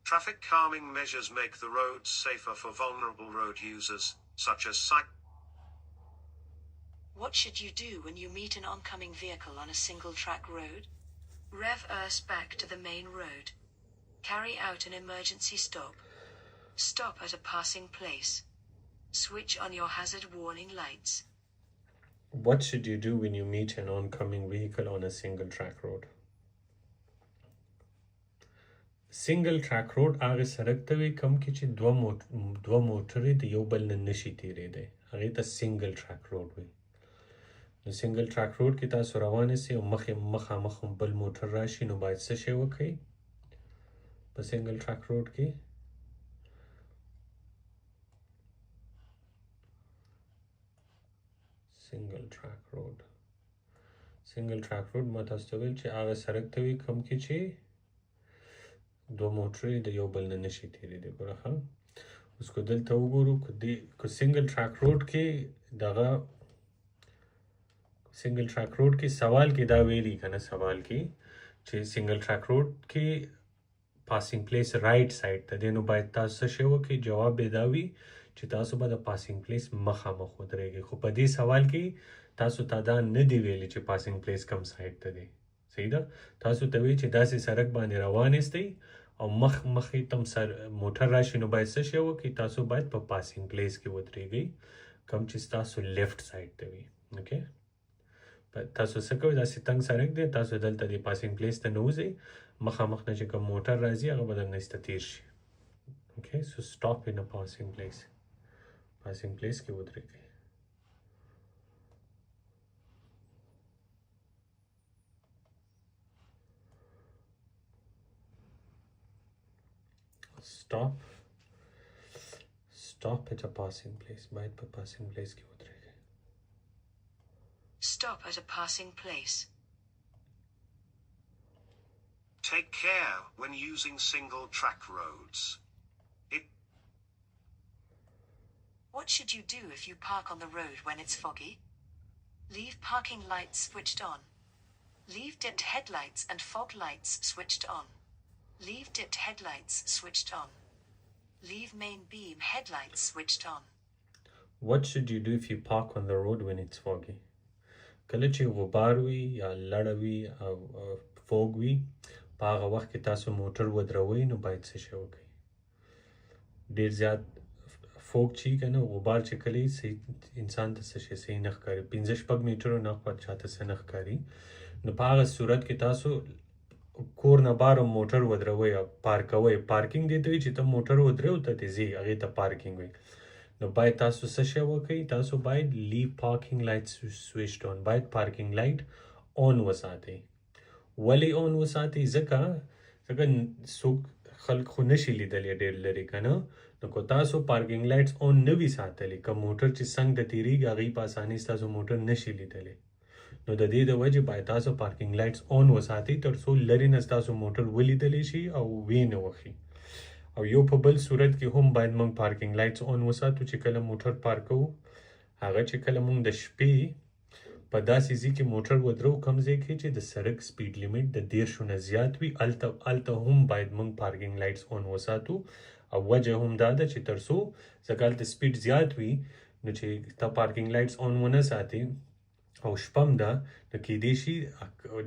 Traffic calming measures make the roads safer for vulnerable road users, such as What should you do when you meet an oncoming vehicle on a single-track road? Rev back to the main road. Carry out an emergency stop. Stop at a passing place. Switch on your hazard warning lights. What should you do when you meet an oncoming vehicle on a single-track road? سنگل ټراک روډ هغه سړک ته وایي کوم کې چې دوه موټرې د یو بل نه نشي تېرېدی هغې ته سنگل ټراک روډ وایي نو سنگل ټراک روډ کې تاسو روانه سي او مخامخ بل موټر راشي نو باید څه شی وکړئ په سنگل ټراک روډ کې سنگل ټراک روډ ما تاسو ته ویل چې هغه سړک ته وي کوم کې چې دوه موټرې د یو بل نه نشي تېرېدی ګوره ښه اوس که دلته وګورو که سنگل ټراک روډ کې دغه سنگل ټراک روډ کې سوال کې دا ویلي که نه سوال کې چې سنگل ټراک روډ کې پاسینګ پلیس رایټ سایډ ته دی نو باید تاسو څه شی وکړئ جواب به دا وي چې تاسو به د پاسینګ پلیس مخامخ ودرېږئ خو په دې سوال کې تاسو ته دا نه دی ویلي چې پاسینګ پلیس کم سایډ ته دی صحیح ده تاسو ته وایي چې داسې سړک باندې روان یاستئ او مخې تم موټر راشي نو باید څه شی وکړئ تاسو باید په پاسینګ پلیس کې ودرېږئ کوم چې ستاسو لیفټ سایډ ته وي اوکې تاسو څه کوئ داسې تنګ سړک دی تاسو دلته د پاسینګ پلیس ته نه وځئ مخامخ نه چې کوم موټر راځي هغه به درنه ایسته تېر شي اوکې سو سټاپ ان ا پاسینګ پلیس کې ودرېږئ stop at a passing place باید په passing place کې ودرېږئ Stop at a passing place. Take care when using single track roads. What should you do if you park on the road when it's foggy? Leave parking lights switched on. Leave dipped headlights and fog lights switched on. Leave dipped headlights switched on. Leave main beam headlights switched on. What should you do if you park on the road when it's foggy? کله چې غبار وي یا لړه وي او فوګ وي په هغه وخت کې تاسو موټر ودروئ نو باید څه شی وکړئ ډېر زیات فوګ چې که نه غبار چې کله انسان ته څه شی صحیح نه ښکاري 5-6 میټرو نه خوا چاته څه نه ښکاري نو په هغه صورت کې تاسو کور نه بار موټر ودروئ یا پارکوئ پارکینګ دې ته وایي چې ته موټر ودروي او ته دې ځې هغې ته پارکینګ وایي نو باید تاسو څه شی وکړئ تاسو باید لیو پارکینګ لایټ سویچډ آن باید پارکینګ لایټ آن وساتئ ولې آن وساتئ ځکه څوک خلک خو نشي لیدلی ډېر لرې که نه نو که تاسو پارکینګ لایټس آن نه وي ساتلی که موټر چې څنګ ته تېرېږي هغې په اسانۍ ستاسو موټر نشي لیدلی نو د دې د وجې باید تاسو پارکینګ لایټس آن وساتئ تر څو لرې نه ستاسو موټر ولیدلی شي او ویې نه وخي او یو په بل صورت کې هم باید موږ پارکینګ لایټس آن وساتو چې کله موټر پارک کوو هغه چې کله موږ د شپې په داسې ځای کې موټر ودرو کوم ځای کې چې د سړک سپیډ لیمټ د 10 نه زیات وي هلته هم باید موږ پارکینګ لایټس آن وساتو او وجه هم دا ده چې تر څو ځکه هلته سپیډ زیات وي نو چې ته پارکینګ لایټس آن ونه ساتې او شپه هم ده نو کیدای شي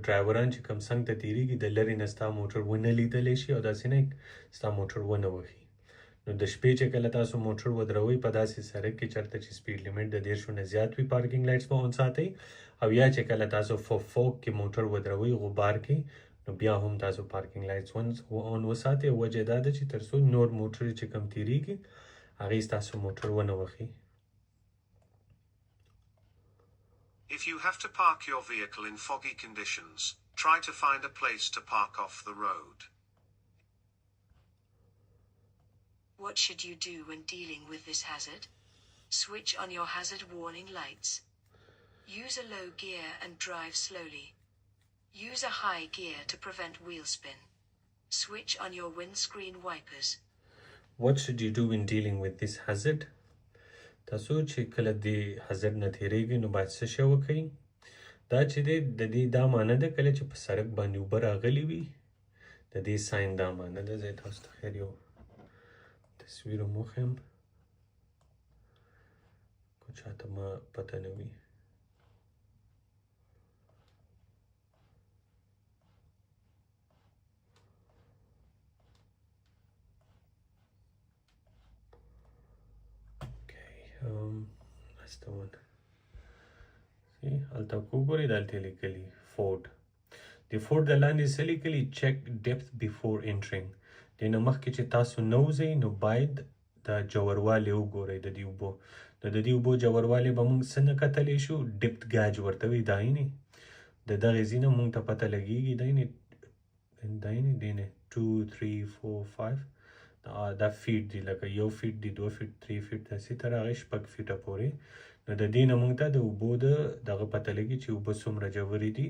ډرایوران چې کوم څنګ ته تېرېږي د لرې نه ستا موټر ونه لیدلی شي او داسې نه ستا موټر ونه وهي نو د شپې چې کله تاسو موټر ودروئ په داسې سړک کې چېرته چې سپیډ لیمټ د 10 نه زیات وي پارکینګ لایټس به آن ساتئ او یا چې کله تاسو فوګ کې موټر ودروئ غبار کې نو بیا هم تاسو پارکینګ لایټس آن وساتئ وجه دا ده چې تر څو نور موټر چې کوم تېرېږي هغې ستاسو موټر ونه وهي If you have to park your vehicle in foggy conditions, try to find a place to park off the road. What should you do when dealing with this hazard? Switch on your hazard warning lights. Use a low gear and drive slowly. Use a high gear to prevent wheel spin. Switch on your windscreen wipers. What should you do when dealing with this hazard? تاسو چې کله د حضرت نه تېرېږئ نو باید څه شی وکړئ دا چې دی د دې دا معنی ده کله چې په سړک باندې اوبه راغلي وي د دې ساین دا معنی ده زه تاسو ته خیر یو تصویر هم وښیم که چاته ما پته نه وي that's the one see هلته وګورئ دلته لیکلي فورډ د فورډ د لاندې څه لیکلي check depth before entering دې نه مخکې چې تاسو نه وځئ نو باید د جوړوالی وګورئ د دې اوبو نو د دې اوبو ژوروالی به موږ څنګه کتلی شو ډیپت ګاج ورته وایي دا یې نه د دغې ځای نه موږ ته پته لګېږي دا یې نه دی نه 2 3 4 5 دا فیټ دی لکه 1 فیټ دی 2 فیټ 3 فیټ داسې تر هغې 6 فیټه پورې نو د دې نه موږ ته د اوبو د دغه پته لګي چې اوبه څومره ژورې دي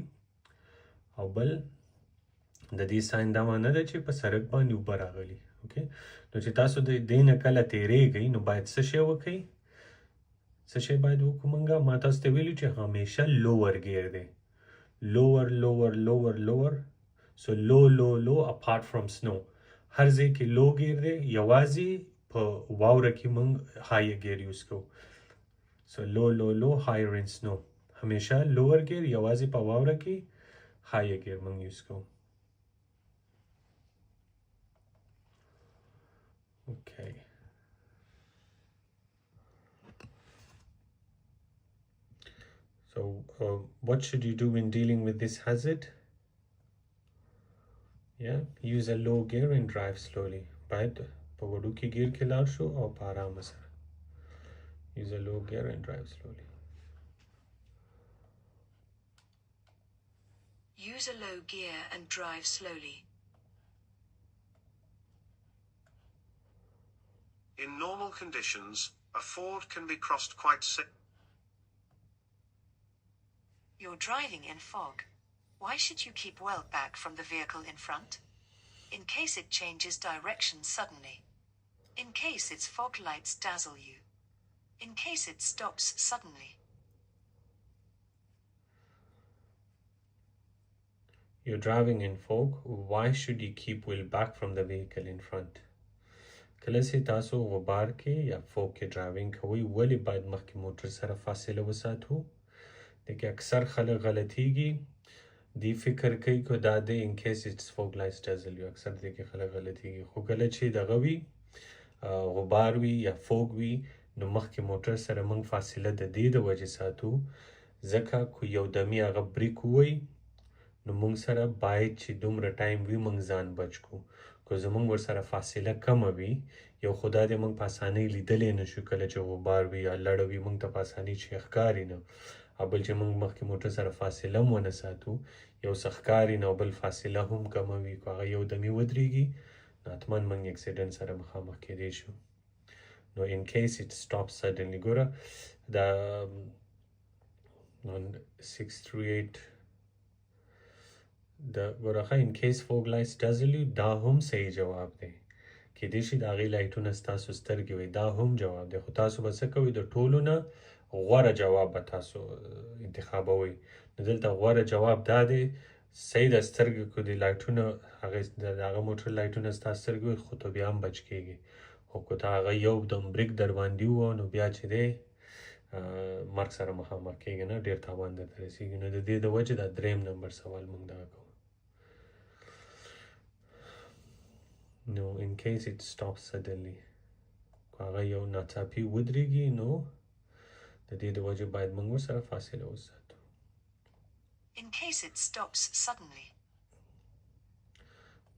او بل د دې ساين دا معنی ده چې په سړک باندې اوبه راغلي اوکې نو چې تاسو د دې نه کله تیریږئ نو باید څه شی وکئ څه شی باید وکړو موږ ما تاسو ته ویلي چې همیشه لوور ګیر دی lower so low apart from snow هر ځای کې لو ګیر دی یوازې په واوره کې موږ های ګیر یوز کوو so low higher in snow همیشه لوور ګیر یوازې په واوره کې های ګیر موږ یوز کوو okay so what should you do when dealing with this hazard yeah use a low gear and drive slowly باید په وړو کې ګیر کې لاړ شو او په آرامه سره use a low gear and drive slowly Use a low gear and drive slowly. In normal conditions, a ford can be crossed quite You're driving in fog. Why should you keep well back from the vehicle in front? In case it changes direction suddenly. In case its fog lights dazzle you. In case it stops suddenly. You're driving in fog. Why should you keep well back from the vehicle in front? کله چې تاسو غبار کې یا فوق کې ډرایوینګ کوئ ولې باید مخکې موټر سره فاصله وساتو دغه اکثر خلک غلطیږي دی فکر کوي که دا د ان کیس اټس فوگ لایټس ډزل یو اکثر دغه خلک غلطیږي خو کله چې دغه وي غبار وي یا فوگ وي نو مخکې موټر سره موږ فاصله د دې د وجې ساتو ځکه که یو دمې هغه بریک ووایي نو موږ سره باید چې دومره ټایم وي موږ ځان بچ کړو که زموږ ورسره فاصله کمه وي یو خو دا دی موږ په اسانۍ لیدلی نه شو کله چې غبار وي یا لړه وي موږ ته په اسانۍ چې ښکاري نه او بل چې موږ مخکې موټر سره فاصله هم ونه ساتو یو څه ښکاري نه او بل فاصله هم کمه وي که هغه یو دمې ودرېږي نو حتما موږ اکسیډنټ سره مخامخ کیدی شو نو ان کیس اټ سټاپ سډنلی ګوره دا 638 د ګورخه ان کیس فوگ لایټس ډزل یو دا هم صحیح جواب دی کیدای شي د هغې لایټونه ستاسو سترګې وي دا هم جواب دی خو تاسو به څه کوئ د ټولو نه غوره جواب به تاسو انتخابوئ نو دلته غوره جواب دا دی صحیح د سترګو که د لایټونه د هغه موټر لایټونه ستا سترګې وي خو ته بیا هم بچ کیږي خو که ته هغه یو دم بریک در باندې ووه نو بیا چې دی مرګ سره مخامخ کیږي نه ډېر تاوان درته رسیږي نو د دې د وجې دا دریم نمبر سوال موږ دغه کوو نو in case it stops suddenly که هغه یو ناڅاپي ودرېږي نو د دې د وجې باید موږ ورسره فاصله وساتو In case it stops suddenly.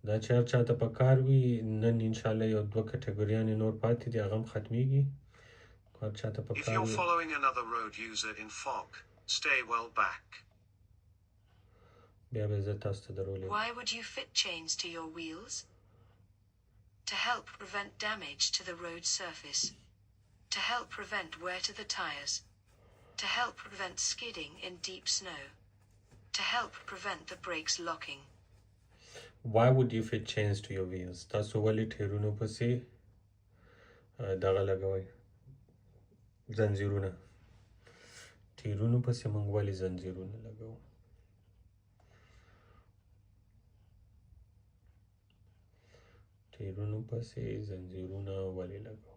دا چې هر چاته په کار وي نن انشاءالله یو دوه کټګوریانې نور پاتې دي هغه هم ختمیږي هر چاته په If کار you're وي following another road user in fog, stay well back. بیا به زه تاسو ته درولې Why would you fit chains to your wheels? To help prevent damage to the road surface. To help prevent wear to the tires. To help prevent skidding in deep snow. To help prevent the brakes locking. Why would you fit chains to your wheels تاسو ولې ټیرونو پسې دغه لګوئ زنځیرونه ټیرونو پسې موږ ولې زنځیرونه لګوو ټیرونو پسې زنځیرونه ولې لګوو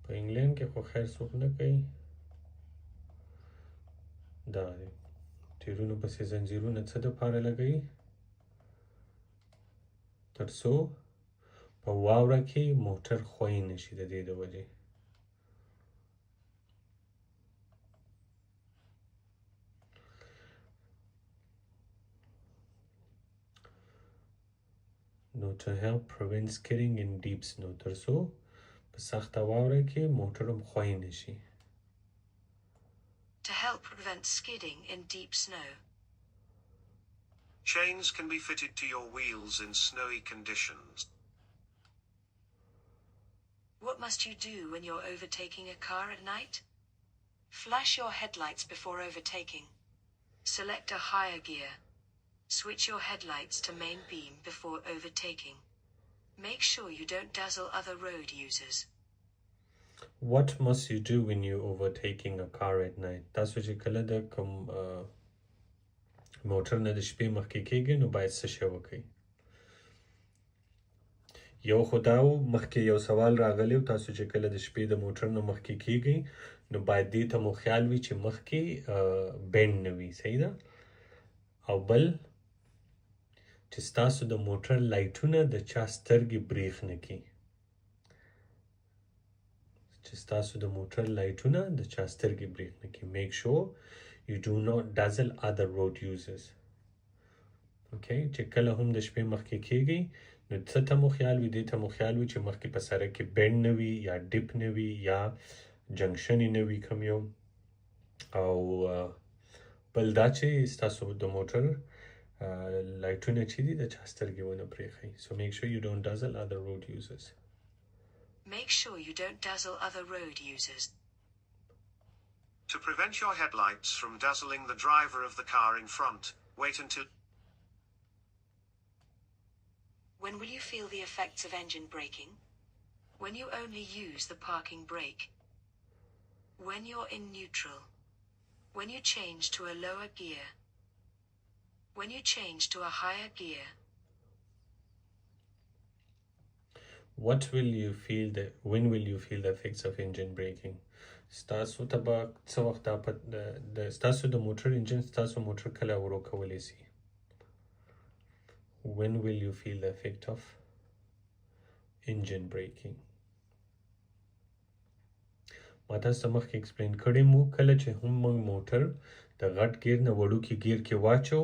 په انګلینډ کې خو خیر څوک نه کوي دا دی ټیرونو پسې زنځیرونه څه دپاره لګوي تر څو په واوره کې موټر خوی نشي د دې د وجې نو to help prevent skidding in deep snow تر څو په سخته واوره کې موټر هم خوی نشي. To help prevent skidding in deep snow. Chains can be fitted to your wheels in snowy conditions. What must you do when you're overtaking a car at night? Flash your headlights before overtaking. Select a higher gear. Switch your headlights to main beam before overtaking. Make sure you don't dazzle other road users. What must you do when you're overtaking a car at night? تاسو چې کله د کوم موټر نه د شپې مخکې کېږئ نو باید څه شی وکړئ؟ یو خو دا و مخکې یو سوال راغلی و تاسو چې کله د شپې د موټر نه مخکې کېږئ نو باید دې ته مو خیال وي چې مخکې بینډ نه وي. صحیح ده؟ او بل چې ستاسو د موټر لایټونه د چا سترګې بریښ نه کړي. چې ستاسو د موټر لایټونه د چا سترګې بریښ نه کړي. Make sure you do not dazzle other road users. Okay؟ چې کله هم د شپې مخکې کېږئ نو څه ته مو خیال وي؟ دې ته مو خیال وي چې مخکې په سړک کې بینډ نه وي یا ډیپ نه وي یا جنکشن یې نه وي کوم یو. او بل دا چې ستاسو د موټر لایټونه چې دي د چا سترګې ونه برېښي. So make sure you don't dazzle other road users. Make sure you don't dazzle other road users. To prevent your headlights from dazzling the driver of the car in front, wait until... When will you feel the effects of engine braking? When you only use the parking brake. When you're in neutral. When you change to a lower gear. When you change to a higher gear. When will you feel the effects of engine braking? ستاسو ته به څه وخت د ستاسو د موټر انجن ستاسو موټر کله ورو کولی سي؟ When will you feel the effect of engine braking? ما تاسو ته مخکې ایکسپلین کړی مو کله چې هم موږ موټر د غټ ګیر نه وړوکي ګیر کې واچو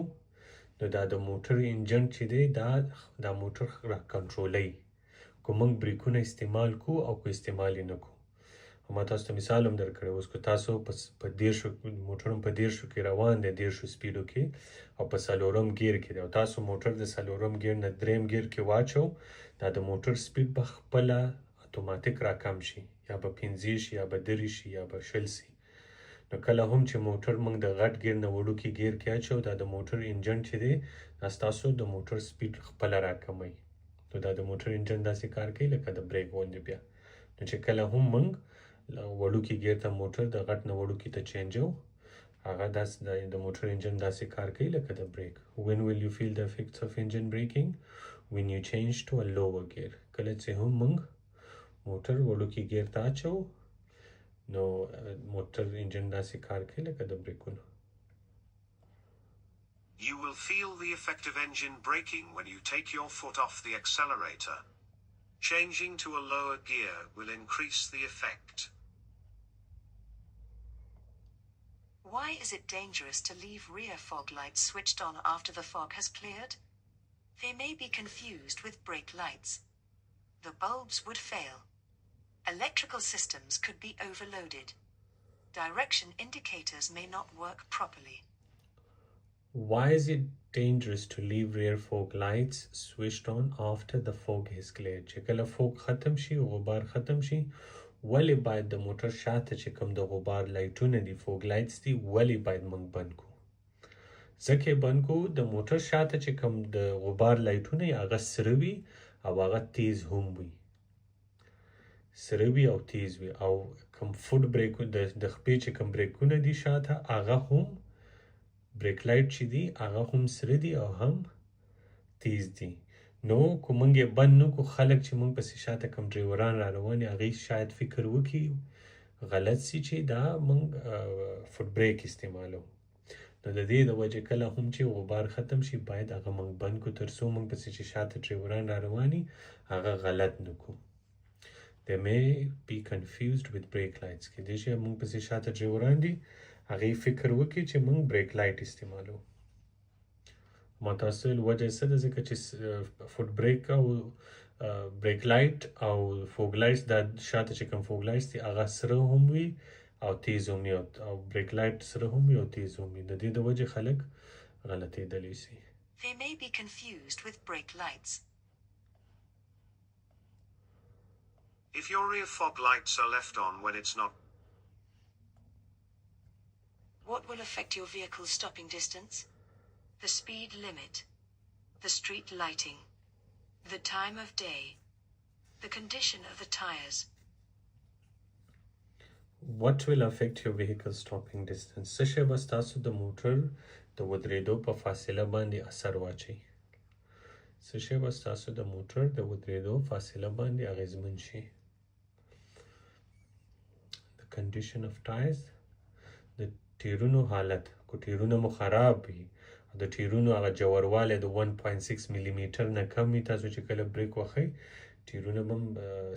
نو دا د موټر انجن چې دی دا موټر را کنټرولوي که موږ بریکونه استعمال کو او که استعمال یې نه کو. ما تاسو ته مثال هم درکړی اوس که تاسو په 10 موټر هم په 10 کې روان دی 10 سپیډو کې او په څلورم ګیر کې دی او تاسو موټر د څلورم ګیر نه دریم ګیر کې واچو دا د موټر سپیډ به خپله اتوماتیک راکم شي یا به 15 شي یا به 30 شي یا به 20 شي. نو کله هم چې موټر موږ د غټ ګیر نه وړوکي ګیر کې اچو دا د موټر انجن چې دی دا ستاسو د موټر سپیډ خپله راکموي. نو دا د موټر انجن داسې کار کوي لکه د بریک غوندې بیا. نو چې کله هم موږ وړوکي ګیر ته موټر د غټ نه وړوکي ته چینجو هغه داسې د موټر انجن داسې کار کوي لکه د بریک. When will you feel the effects of engine braking? When you change to a lower gear. کله چې هم موږ موټر وړوکي ګیر ته اچو نو موټر انجن داسې کار کوي لکه د بریکونو. You will feel the effect of engine braking when you take your foot off the accelerator. Changing to a lower gear will increase the effect. Why is it dangerous to leave rear fog lights switched on after the fog has cleared? They may be confused with brake lights. The bulbs would fail. Electrical systems could be overloaded. Direction indicators may not work properly. Why is it dangerous to leave rear fog lights switched on after the fog has cleared? چې کله فوګ ختم شي غبار ختم شي ولې باید د موټر شاته چې کوم د غبار لایټونه دي فوګ لایټس دي ولې باید موږ بند کو؟ ځکه یې بند کو د موټر شاته چې کوم د غبار لایټونه یې هغه سره وي او هغه تیز هم وي. سره وي او تیز وي او کوم فوټ بریکونه د خپې چې کوم بریکونه دي شاته هغه هم بریک لایټ چې دي هغه هم سره دي او هم تیز دي. نو که موږ یې بند نه کړو خلک چې موږ پسې شاته کوم ډریوران را روان دي هغوی شاید فکر وکړي غلط سي چې دا موږ فوټ بریک استعمالوو. نو د دې د وجې کله هم چې غبار ختم شي باید هغه موږ بند کړو تر څو موږ پسې چې شاته ډریوران را روان دي هغه غلط نه کړو. They may be confused with brake lights. کېدای شي موږ پسې شاته ډریوران دي هغې فکر وکړي چې موږ بریک لایټ استعمالوو ما تاسو ویل وجه څه ده ځکه چې فوټ بریک او بریک لایټ او فوګ لایټس دا شاته چې کوم فوګ لایټس دي هغه سره هم وي او تیز هم وي او بریک لایټ سره هم وي او تیز هم وي د دې د وجې خلک غلطېدلی شي. They may be confused with brake lights. If your rear fog lights are left on when it's not, What will affect your vehicle's stopping distance? The speed limit, the street lighting, the time of day, the condition of the tires. What will affect your vehicle stopping distance? څه شی به ستاسو د موټر د ودرېدو په فاصله باندې اثر واچوي؟ څه شی به ستاسو د موټر د ودرېدو فاصله باندې اغېزمن شي؟ The condition of tires، د ټیرونو حالت، که ټیرونه مو خراب وي د ټیرونو هغه جوړوالی د 1.6 ملي میټر نه کم وي، تاسو چې کله بریک وهئ ټیرونه به هم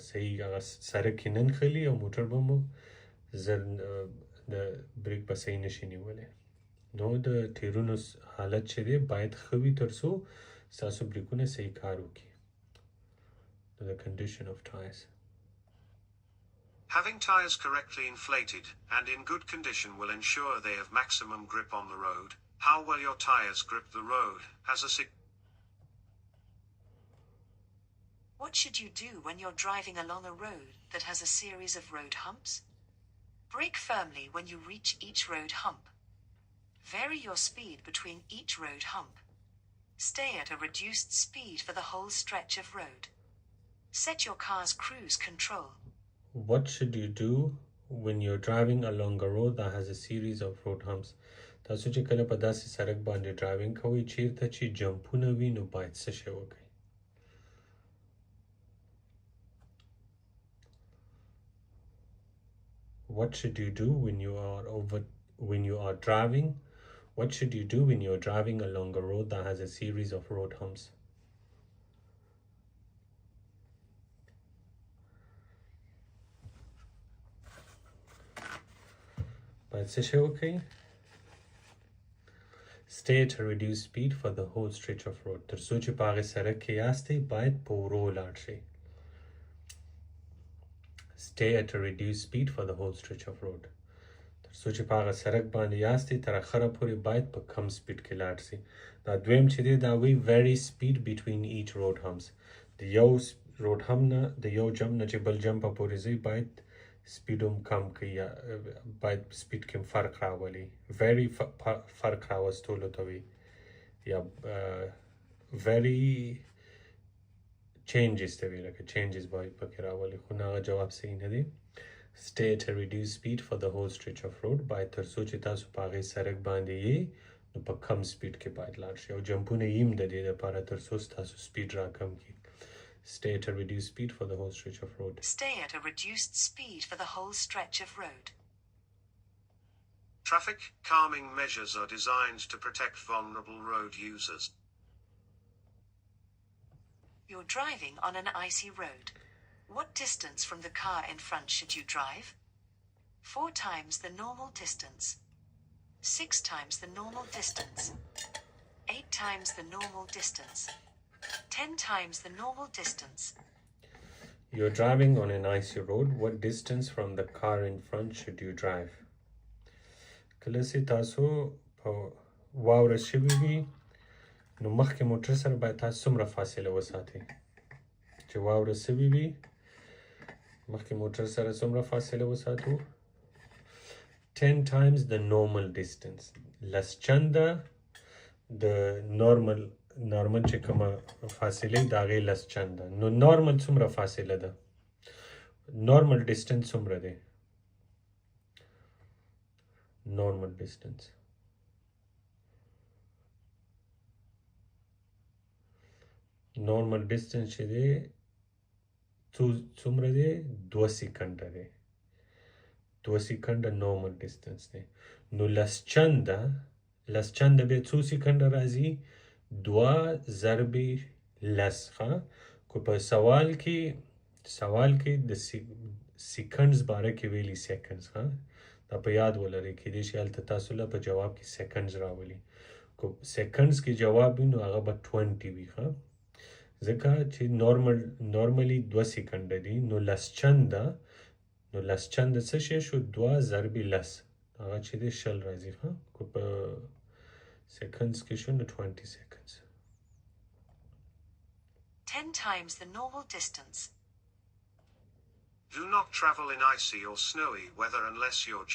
صحیح هغه سړک کې نه نښلي او موټر به مو زر د بریک به صحیح نشي نیولی. نو د ټیرونو حالت چې دی باید ښه وي تر څو ستاسو بریکونه صحیح کار وکړي. The condition of tires. having tires correctly inflated and in good condition will ensure they have maximum grip on the road. How well your tires grip the road has a What should you do when you're driving along a road that has a series of road humps? Brake firmly when you reach each road hump. Vary your speed between each road hump. Stay at a reduced speed for the whole stretch of road. Set your car's cruise control. What should you do when you're driving along a road that has a series of road humps? تاسو چې کله په داسې سړک باندې ډرایوینګ کوئ چیرته چې جمپونه وي نو باید څه شی وکړئ؟ What should you do when you are driving? What should you do when you're driving along a road that has a series of road humps? باید څه شی وکړئ؟ Stay at a reduced speed for the whole stretch of road. تر څو چې په هغې سړک کې یاستئ باید په ورو ولاړ شئ. Stay at a reduced speed for the whole stretch of road. تر څو چې په هغه سړک باندې یاستئ تر اخره پورې باید په کم سپیډ کې لاړ شئ. دا دویم چې دی دا وی vary speed between each road humps. د یو روډ هم نه د یو جمپ نه چې بل جمپ پورې ځئ باید سپیډ هم کم کړئ یا باید سپیډ کې هم فرق راولي. very فرق راوستلو ته وي یا very changes ته وي لکه changes باید پکې راولي خو نه هغه جواب صحیح نه دی. Stay at a reduced speed for the whole stretch of road. باید تر څو چې تاسو په هغې سړک باندې یې نو په کم سپیډ کې باید لاړ شئ او جمپونه یې هم د دې دپاره تر څو ستاسو سپیډ راکم کړي. Stay at a reduced speed for the whole stretch of road. Stay at a reduced speed for the whole stretch of road. traffic calming measures are designed to protect vulnerable road users. You're driving on an icy road. What distance from the car in front should you drive? 4 times the normal distance. 6 times the normal distance. 8 times the normal distance. 10 times the normal distance. You're driving on an icy road. What distance from the car in front should you drive? کله چې تاسو په واوره شوي وي نو مخکې موټر سره باید تاسو څومره فاصله وساتئ؟ چې واوره شوي وي مخکې موټر سره څومره فاصله وساتو؟ 10 times the normal distance. لس چنده د نارمل چې کومه فاصله د هغې لس چنده. نو نارمل څومره فاصله ده؟ نارمل ډسټنس څومره دی؟ normal distance. Normal distance چې دی څومره دی؟ 2 سیکنډه دی. 2 سیکنډه normal distance دی. نو لس چنده بیا څو سیکنډه راځي؟ 2 ضرب لس. که په سوال کې د سیکنډز باره کې ویلي سیکنډز دا په یاد ولرئ کېدای شي هلته تاسو له په جواب کې سیکنډز راولي. کو سیکنډز کې جواب وي نو هغه به 20 وي ښه ځکه چې نورمالي 2 سیکنډه دي نو لس چنده څه شی شو 2 ضرب لس هغه چې دی شل راځي ښه کو په سیکنډز کې شو نو 20 seconds 10 times the normal distance. Do not travel in icy or snowy weather unless you're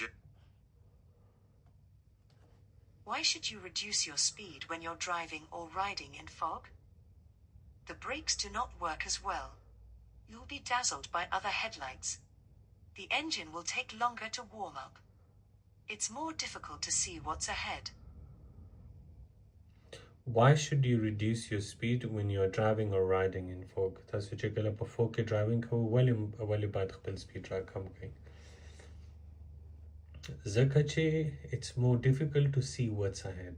Why should you reduce your speed when you're driving or riding in fog? The brakes do not work as well. You'll be dazzled by other headlights. The engine will take longer to warm up. It's more difficult to see what's ahead. Why should you reduce your speed when you're driving or riding in fog تاسو چې کله په فوګ کې ډرایوینګ کوئ ولې باید خپل سپیډ راکم کړئ ځکه چې it's more difficult to see what's ahead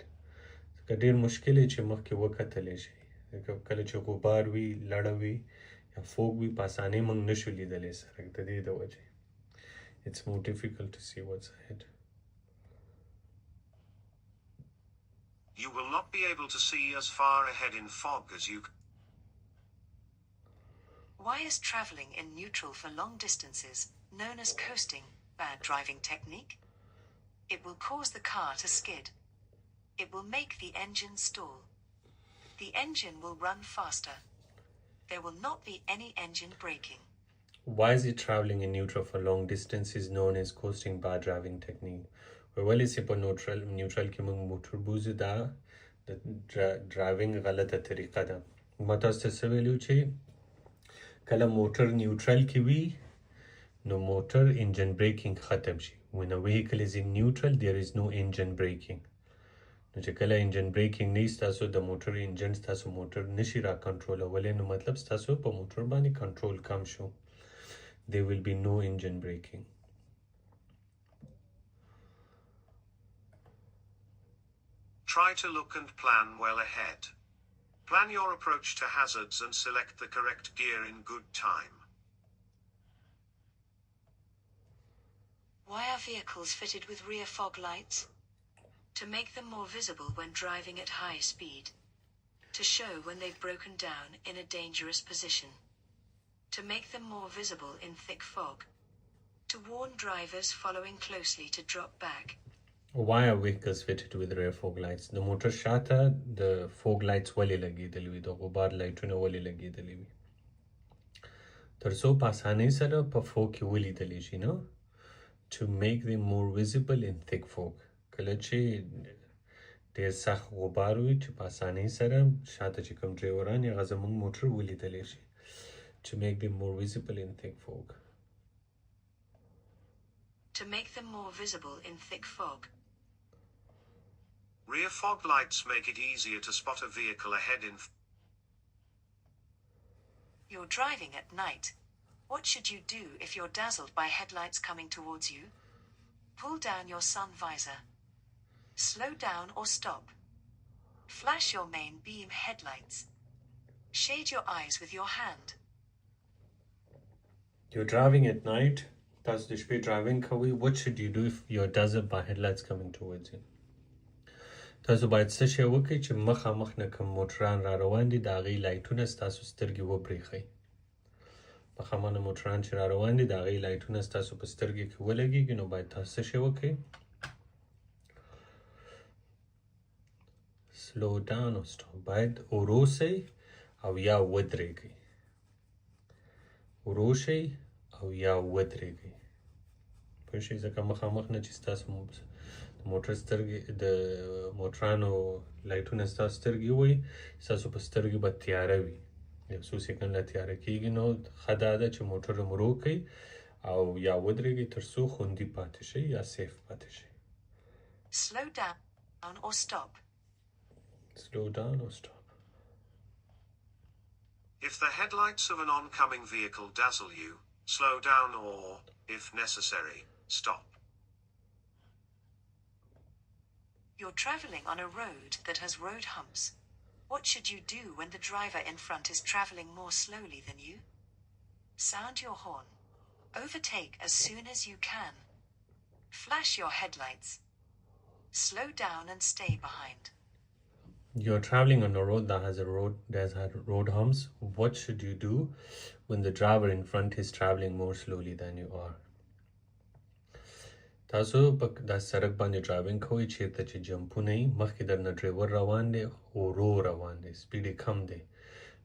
ځکه ډېر مشکل دی چې مخکې وکتلی شي کله چې غبار وي لړه وي یا فوګ وي په اسانۍ موږ نشو لیدلی سړک د دې د وجې it's more difficult to see what's ahead You will not be able to see as far ahead in fog as you. Why is traveling in neutral for long distances, known as coasting, bad driving technique? It will cause the car to skid. It will make the engine stall. The engine will run faster. There will not be any engine braking. Why is it traveling in neutral for long distances known as coasting bad driving technique? ولې چې په نیوټرل کې موږ موټر بوزو دا د ډرایوینګ غلطه طریقه ده ما تاسو ته څه ویلو چې کله موټر نیوټرل کې وي نو موټر انجن بریکینګ ختم شي when a vehicle is in neutral there is no engine braking نو چې کله انجن بریکینګ نه ستاسو د موټر انجن ستاسو موټر نشي را کنټرولولی نو مطلب ستاسو په موټر باندې کنټرول کم شو there will be no engine braking Try to look and plan well ahead. Plan your approach to hazards and select the correct gear in good time. Why are vehicles fitted with rear fog lights? To make them more visible when driving at high speed. To show when they've broken down in a dangerous position. To make them more visible in thick fog. To warn drivers following closely to drop back. Why are vehicles fitted with rear fog lights? د موټر شاته د فوګ لایټس ولې لګېدلی وي د غبار لایټونه ولې لګېدلی وي تر څو په اسانۍ سره په فوګ کې ولیدلی شي نو to make them more visible in thick fog کله چې ډېر سخت غبار وي چې په اسانۍ سره شاته چې کوم ډریوران یې هغه زموږ موټر ولیدلی شي to make them more visible in thick fog To make them more visible in thick fog. Rear fog lights make it easier to spot a vehicle ahead in. You're driving at night. What should you do if you're dazzled by headlights coming towards you? Pull down your sun visor. Slow down or stop. Flash your main beam headlights. Shade your eyes with your hand. You're driving at night. تاسو د شپې ډرایوینګ کوئ what should you do if you're dazzled by headlights coming towards you تاسو باید څه شی وکړئ چې مخامخ نه کوم موټران را روان دي د هغې لایټونه ستاسو سترګې وبرېښئ مخامخ نه موټران چې را روان دي د هغې لایټونه ستاسو په سترګې کې ولګېږي نو باید تاسو څه شی وکړئ slow down or stop باید ورو شئ او یا ودرېږئ ورو شئ او یا ودرېږئ پوه شئ ځکه مخامخ نه چې ستاسو د موټر سترګې د موټرانو لایټونه ستاسو سترګې ووایي ستاسو په سترګې به تیاره وي یو څو سیکنډه تیاره کېږي نو ښه دا ده چې موټر ورو کړئ او یا ودرېږئ تر څو خوندي پاتې شئ یا سیف پاتې شئ Slow down or stop. Slow down or stop. If the headlights of an oncoming vehicle dazzle you, slow down or, if necessary, stop. You're traveling on a road that has road humps. What should you do when the driver in front is traveling more slowly than you? Sound your horn. Overtake as soon as you can. Flash your headlights. Slow down and stay behind. You're traveling on a road that has road humps. What should you do when the driver in front is traveling more slowly than you are? تاسو په د سړک باندې ډرایوینګ کوئ چیرته چې جمپونه یي مخکې درنه ډرایور روان دی ورو روان دی سپیډ یې کم دی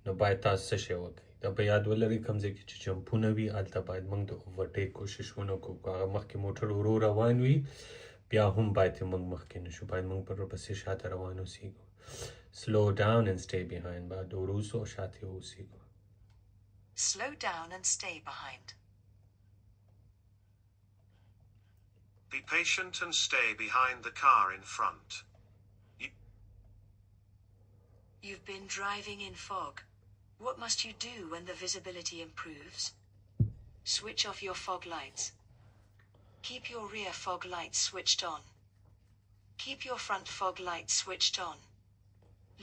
نو باید تاسو څه شی وکړئ دا په یاد ولرئ کوم ځای کې چې جمپونه وي هلته باید موږ د اوورټیک کوشش ونه کړو که هغه مخکې موټر ورو روان وي بیا هم باید موږ مخکې نشو باید موږ پر پسې شاته روان اوسیږو slow down and stay behind باید وروسته او شاته اوسیږو Slow down and stay behind. Be patient and stay behind the car in front. You've been driving in fog. What must you do when the visibility improves? Switch off your fog lights. Keep your rear fog lights switched on. Keep your front fog lights switched on.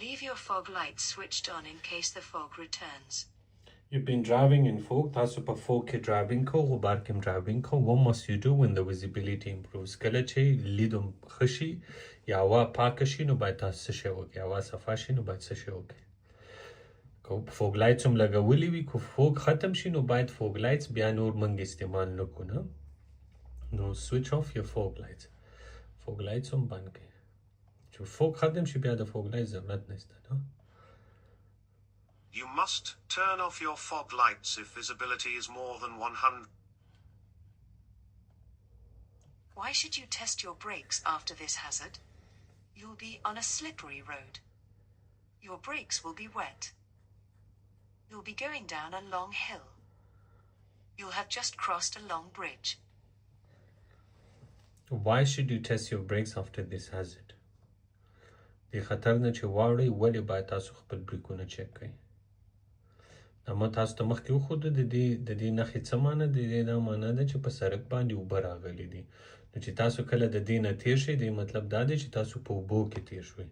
Leave your fog lights switched on in case the fog returns. You've been driving in fog. تاسو په fog کې driving کو غبار کې driving کو. What must you do when the visibility improves? کله چې لیدم خشي یا هوا پاکه شي نو باید تاسو څه شی وکړئ هوا صفا شي نو باید څه شی وکړئ که فوګ لایټس هم لګولي وي که فوګ ختم شي نو باید فوګ لایټس بیا نور موږ استعمال نه کړو نه نو switch off your fog lights فوګ لایټس هم بند کړئ چې فوګ ختم شي بیا د فوګ لایټ ضرورت نشته نه You must turn off your fog lights if visibility is more than 100. Why should you test your brakes after this hazard? You'll be on a slippery road. Your brakes will be wet. You'll be going down a long hill. You'll have just crossed a long bridge. Why should you test your brakes after this hazard? د خطر نه چې واوړئ ولې باید تاسو خپل بریکونه چک کړئ اما تاسو ته مخکې وښوده د دې نښې څه معنی د دې دا معنی ده چې په سړک باندې اوبه راغلي دي نو چې تاسو کله د دې نه تیر شئ د مطلب دا دی چې تاسو په اوبو کې تیر شوئ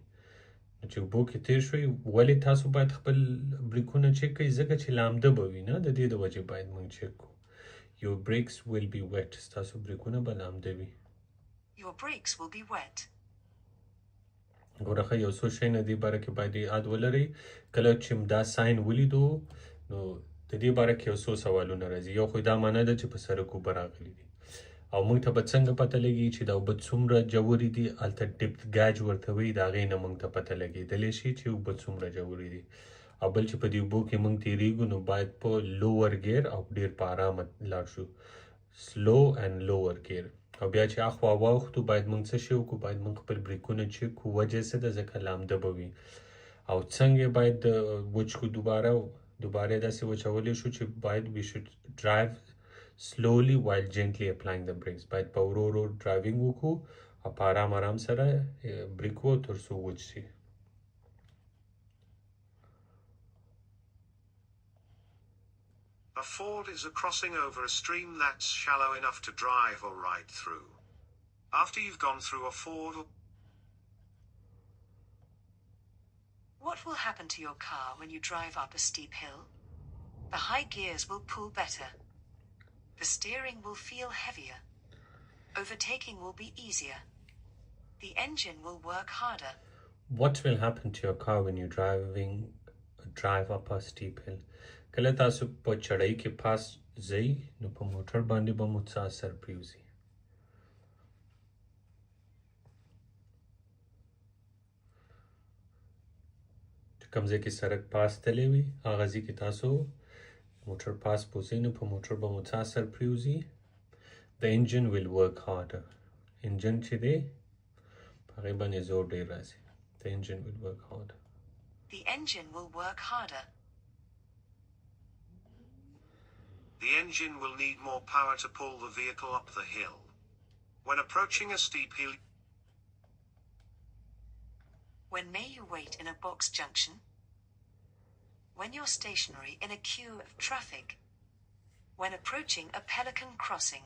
نو چې اوبو کې تیر شوئ ولې تاسو باید خپل بریکونه چک کړئ ځکه چې لامده به وي نه د دې د وجې باید موږ چک کړو Your brakes will be wet ستاسو بریکونه به لامده وي Your brakes will be wet. ګوره ښه یو څو شی نه دې باره کې باید یاد ولرئ کله چې دا ساین ولیدو نو د دې باره کې یو څو سوالونه راځي یو خو دا معنی ده چې په سړک اوبه راغلي دي او موږ ته به څنګه پته لګي چې دا اوبه څومره ژورې دي هلته ډیپت ګاج ورته وایي د هغې نه موږ ته پته لګېدلی شي چې اوبه څومره ژورې دي او بل چې په دې اوبو کې موږ تېرېږو نو باید په لوور ګیر او ډېر په ارامه لاړ شو سلو اینډ لوور ګیر او بیا چې اخوا واوښتو باید موږ څه شی وکړو باید موږ خپل بریکونه چک کړو وجه څه ده ځکه لامده به وي او څنګه باید وچ کړو دوباره داسې وچولی شو چې باید we should drive slowly while gently applying the brakes باید په ورو ورو ډرایوینګ وکړو او په آرام سره بریک وو تر څو وچ شي A ford is a crossing over a stream that's shallow enough to drive or ride through. After you've gone through a ford, What will happen to your car when you drive up a steep hill? The high gears will pull better. The steering will feel heavier. Overtaking will be easier. The engine will work harder. What will happen to your car when you drive up a steep hill کله تاسو په چړۍ کې پاس ځئ نو په موټر باندې به مو څه اثر پرېوځي چې کوم ځای کې سړک پاس تللی وي هغه ځای کې تاسو موټر پاس بوځئ نو په موټر به مو څه اثر پرېوځي The engine will work harder انجن چې دی په هغې باندې زور ډېر راځي The engine will work harder The engine will work harder. the engine will need more power to pull the vehicle up the hill. When approaching a steep hill, When may you wait in a box junction? When you're stationary in a queue of traffic. When approaching a pelican crossing.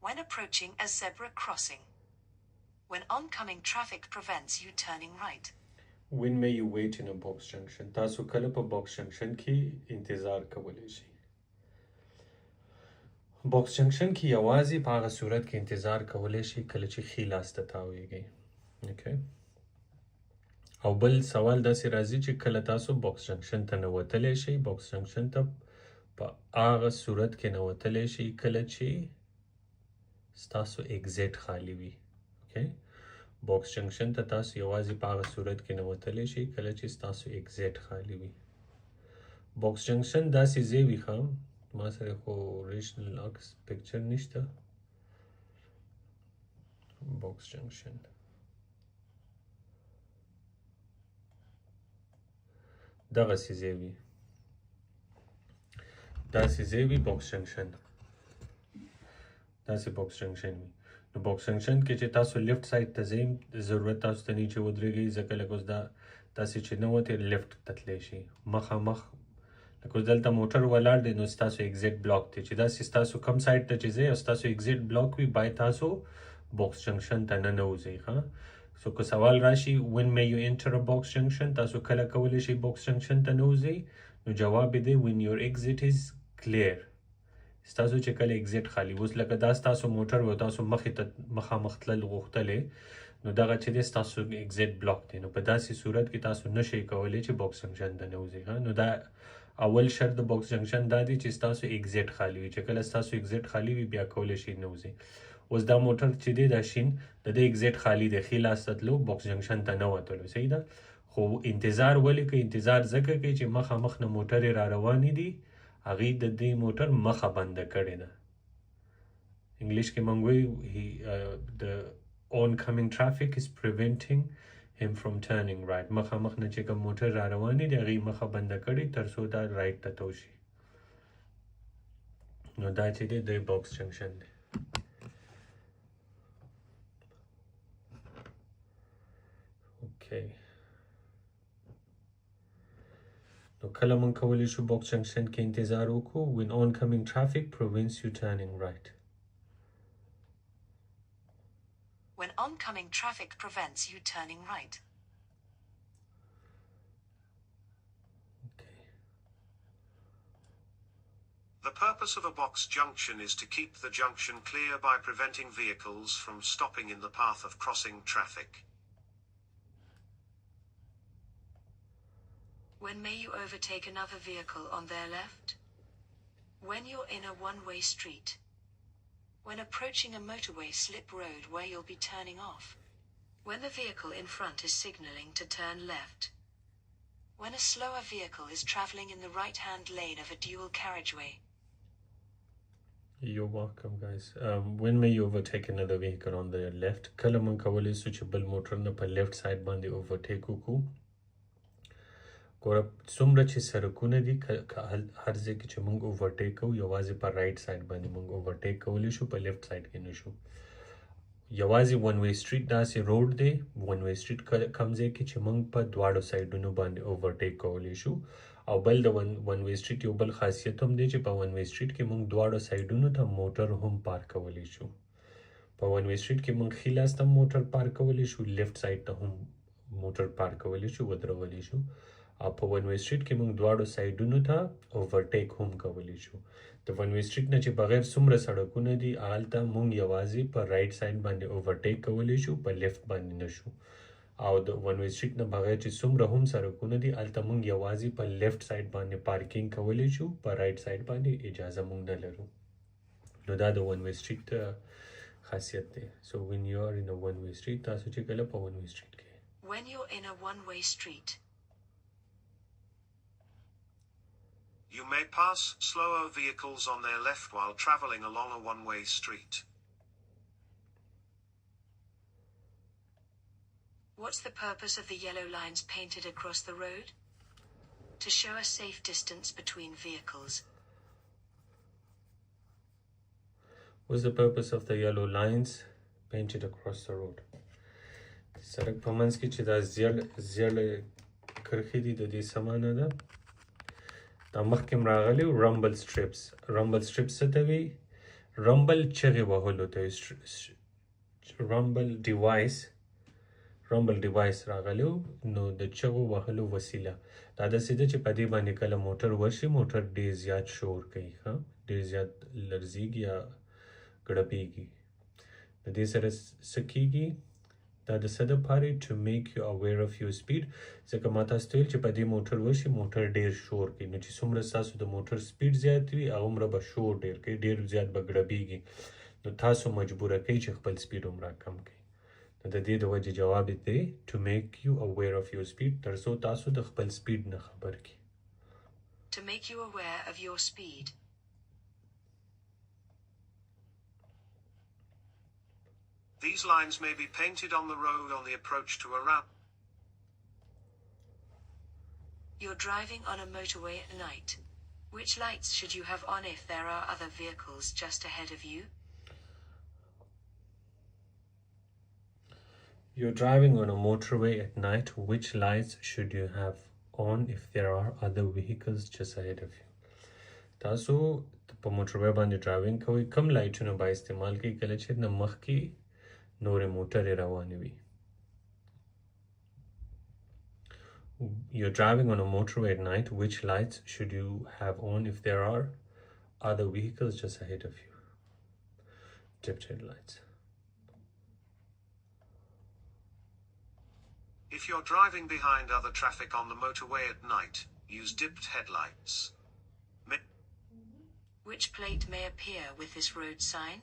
When approaching a zebra crossing. When oncoming traffic prevents you turning right. When may you wait in a box junction تاسو کله په box junction کې انتظار کولی شئ box junction کې یوازې په هغه صورت کې انتظار کولی شئ کله چې ښي لاس ته تاویږئ okay او بل سوال داسې راځي چې کله تاسو بوکس جنکشن ته نوتلی شئ بوکس جنکشن ته په هغه صورت کې نوتلی شئ کله چې ستاسو اگزیټ خالی وي اوکې بوکس جنکشن ته تاسو یوازې په هغه صورت کې نوتلی شئ کله چې ستاسو اگزیټ خالی وي بوکس جنکشن داسې ځای وي ښه ما سره خو اوریجنل عکس پکچر نشته بوکس جنکشن دغسې ځای وي داسې ځای وي بوکس جنکشن داسې بوکس جنکشن وي نو بوکس جنکشن کې چې تاسو لیفټ سایډ ته ځئ ضرورت تاسو ته نه چې ودرېږئ ځکه لکه اوس دا تاسې چې نه وتې لیفټ ته تللی شئ مخامخ لکه اوس دلته موټر ولاړ دی نو ستاسو اگزیټ بلاک دی چې داسې ستاسو کم سایډ ته چې ځئ او ستاسو اگزیټ بلاک وي باید تاسو بوکس جنکشن ته ننوځئ ښه سو که سوال راشي when may you enter a box junction تاسو کله کولی شئ بوکس جنکشن ته نوځئ نو جواب یې دی when your exit is clear ستاسو چې کله اگزیټ خالی اوس لکه دا ستاسو موټر و تاسو مخې ته مخامخ تلل غوښتلی نو دغه چې دی ستاسو اگزیټ بلاک دی نو په داسې صورت کې تاسو نشئ کولی چې بوکس جنکشن ته نوځئ نو دا اول شرط د بوکس جنکشن دا دی چې ستاسو اگزیټ خالی وي چې کله ستاسو اگزیټ خالی وي بیا کولی شئ نوځئ اوس دا موټر چې دی دا شین د دې اگزیټ خالی دی ښي لاس ته تلو بوکس جنکشن ته نه وتلو صحیح ده خو انتظار ولې کوي انتظار ځکه کوي چې مخامخ نه موټرې را روانې دي هغې د دې موټر مخه بنده کړې ده انګلیش کې موږ وایو the oncoming traffic is preventing him from turning right مخامخ نه چې کوم موټر را روانې دي هغې مخه بنده کړې تر څو دا رایټ ته تو شي نو دا چې دی د بوکس جنکشن دی Okay. نو کله مونږ کولی شو بوکس جنکشن کې انتظار وکړو when oncoming traffic prevents you turning right When oncoming traffic prevents you turning right. okay. The purpose of a box junction is to keep the junction clear by preventing vehicles from stopping in the path of crossing traffic. When may you overtake another vehicle on their left? When you're in a one-way street. When approaching a motorway slip road where you'll be turning off. When the vehicle in front is signaling to turn left. When a slower vehicle is traveling in the right-hand lane of a dual carriageway. You're welcome guys when may you overtake another vehicle on the left کله مونږ کولی شو چې بل موټر نه په لیفټ سایډ باندې اوورټیک وکړو ګوره څومره چې سړکونه دي هر ځای کې چې موږ اوورټیک کوو یوازې په رایټ سایډ باندې موږ اوورټیک کولی شو په لیفټ سایډ کې نشو یوازې ون وی سټریټ داسې روډ دی ون وی سټریټ کوم ځای کې چې موږ په دواړو سایډونو باندې اوورټیک کولی شو او بل د ون وی سټریټ یو بل خاصیت هم دی چې په ون وی سټریټ کې موږ دواړو سایډونو ته موټر هم پارک کولی شو په ون وی سټریټ کې موږ ښي لاس ته موټر پارک کولی شو لیفټ سایډ ته هم موټر پارک کولی شو ودرولی شو او په ون وی سټریټ کې موږ دواړو سایډونو ته اوورټیک هم کولی شو د ون وی سټریټ نه چې بغیر څومره سړکونه دي هلته موږ یوازې په رایټ سایډ باندې اوورټیک کولی شو په لیفټ باندې نشو او د ون وی سټریټ نه بغیر چې څومره هم سړکونه دي هلته موږ یوازې په لیفټ سایډ باندې پارکینګ کولی شو په رایټ سایډ باندې اجازه موږ نه لرو نو دا د ون وی سټریټ خاصیت دی سو when you are in a one way street تاسو چې کله په ون وی سټریټ کې When you're in a one-way street. You may pass slower vehicles on their left while traveling along a one-way street. What's the purpose of the yellow lines painted across the road? To show a safe distance between vehicles. What's the purpose of the yellow lines painted across the road? سړک په منځ کې چې دا زیړې کرښې دي د دې څه معنا ده دا مخکې هم راغلي رمبل سټریپس څه ته وایي رمبل چغې وهلو ته رمبل ډیوایس راغلی نو د چغو وهلو وسیله دا داسې ده چې په دې باندې کله موټر ورشي موټر ډېر زیات شور کوي ډېر زیات لرزیږي یا ګړبیږي د دې سره څه کیږي دا د څه دپاره to make you aware of your speed ځکه ما تاسو ته ویل چې په دې موټر وشي موټر ډېر شور کوي نو چې څومره ستاسو د موټر سپیډ زیات وي هغومره به شور ډېر کوي ډېر زیات به ګړبېږي نو تاسو مجبوره کوي چې خپل سپیډ هومره کم کوي نو د دې د وجې جواب دی to make you aware of your speed تر څو تاسو د خپل سپیډ نه خبر کړي To make you aware of your speed. These lines may be painted on the road on the approach to a round. You're driving on a motorway at night. Which lights should you have on if there are other vehicles just ahead of you? You're driving on a motorway at night. Which lights should you have on if there are other vehicles just ahead of you? تاسو په موټروي باندې ډرایوینګ کوئ کوم لایټونه به استعمال کوئ کله چې نه مخکې نورې موټرې روانې وي You're driving on a motorway at night. Which lights should you have on if there are other vehicles just ahead of you? Dipped headlights. If you're driving behind other traffic on the motorway at night, use dipped headlights. Which plate may appear with this road sign?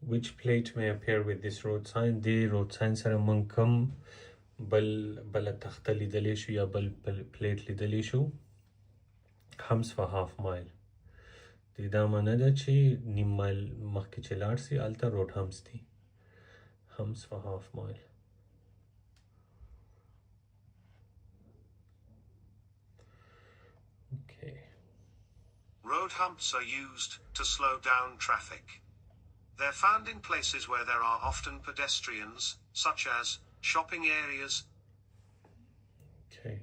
Which plate may appear with this road sign? The road sign سره موږ کوم بل تخته لیدلی شو یا بل پلیټ لیدلی شو Hums for half mile دې دا معنی ده چې نیم مایل مخکې چې لاړ سي هلته روډ همس دي Hums for half mile Okay Road humps are used to slow down traffic. They're found in places where there are often pedestrians, such as shopping areas. Okay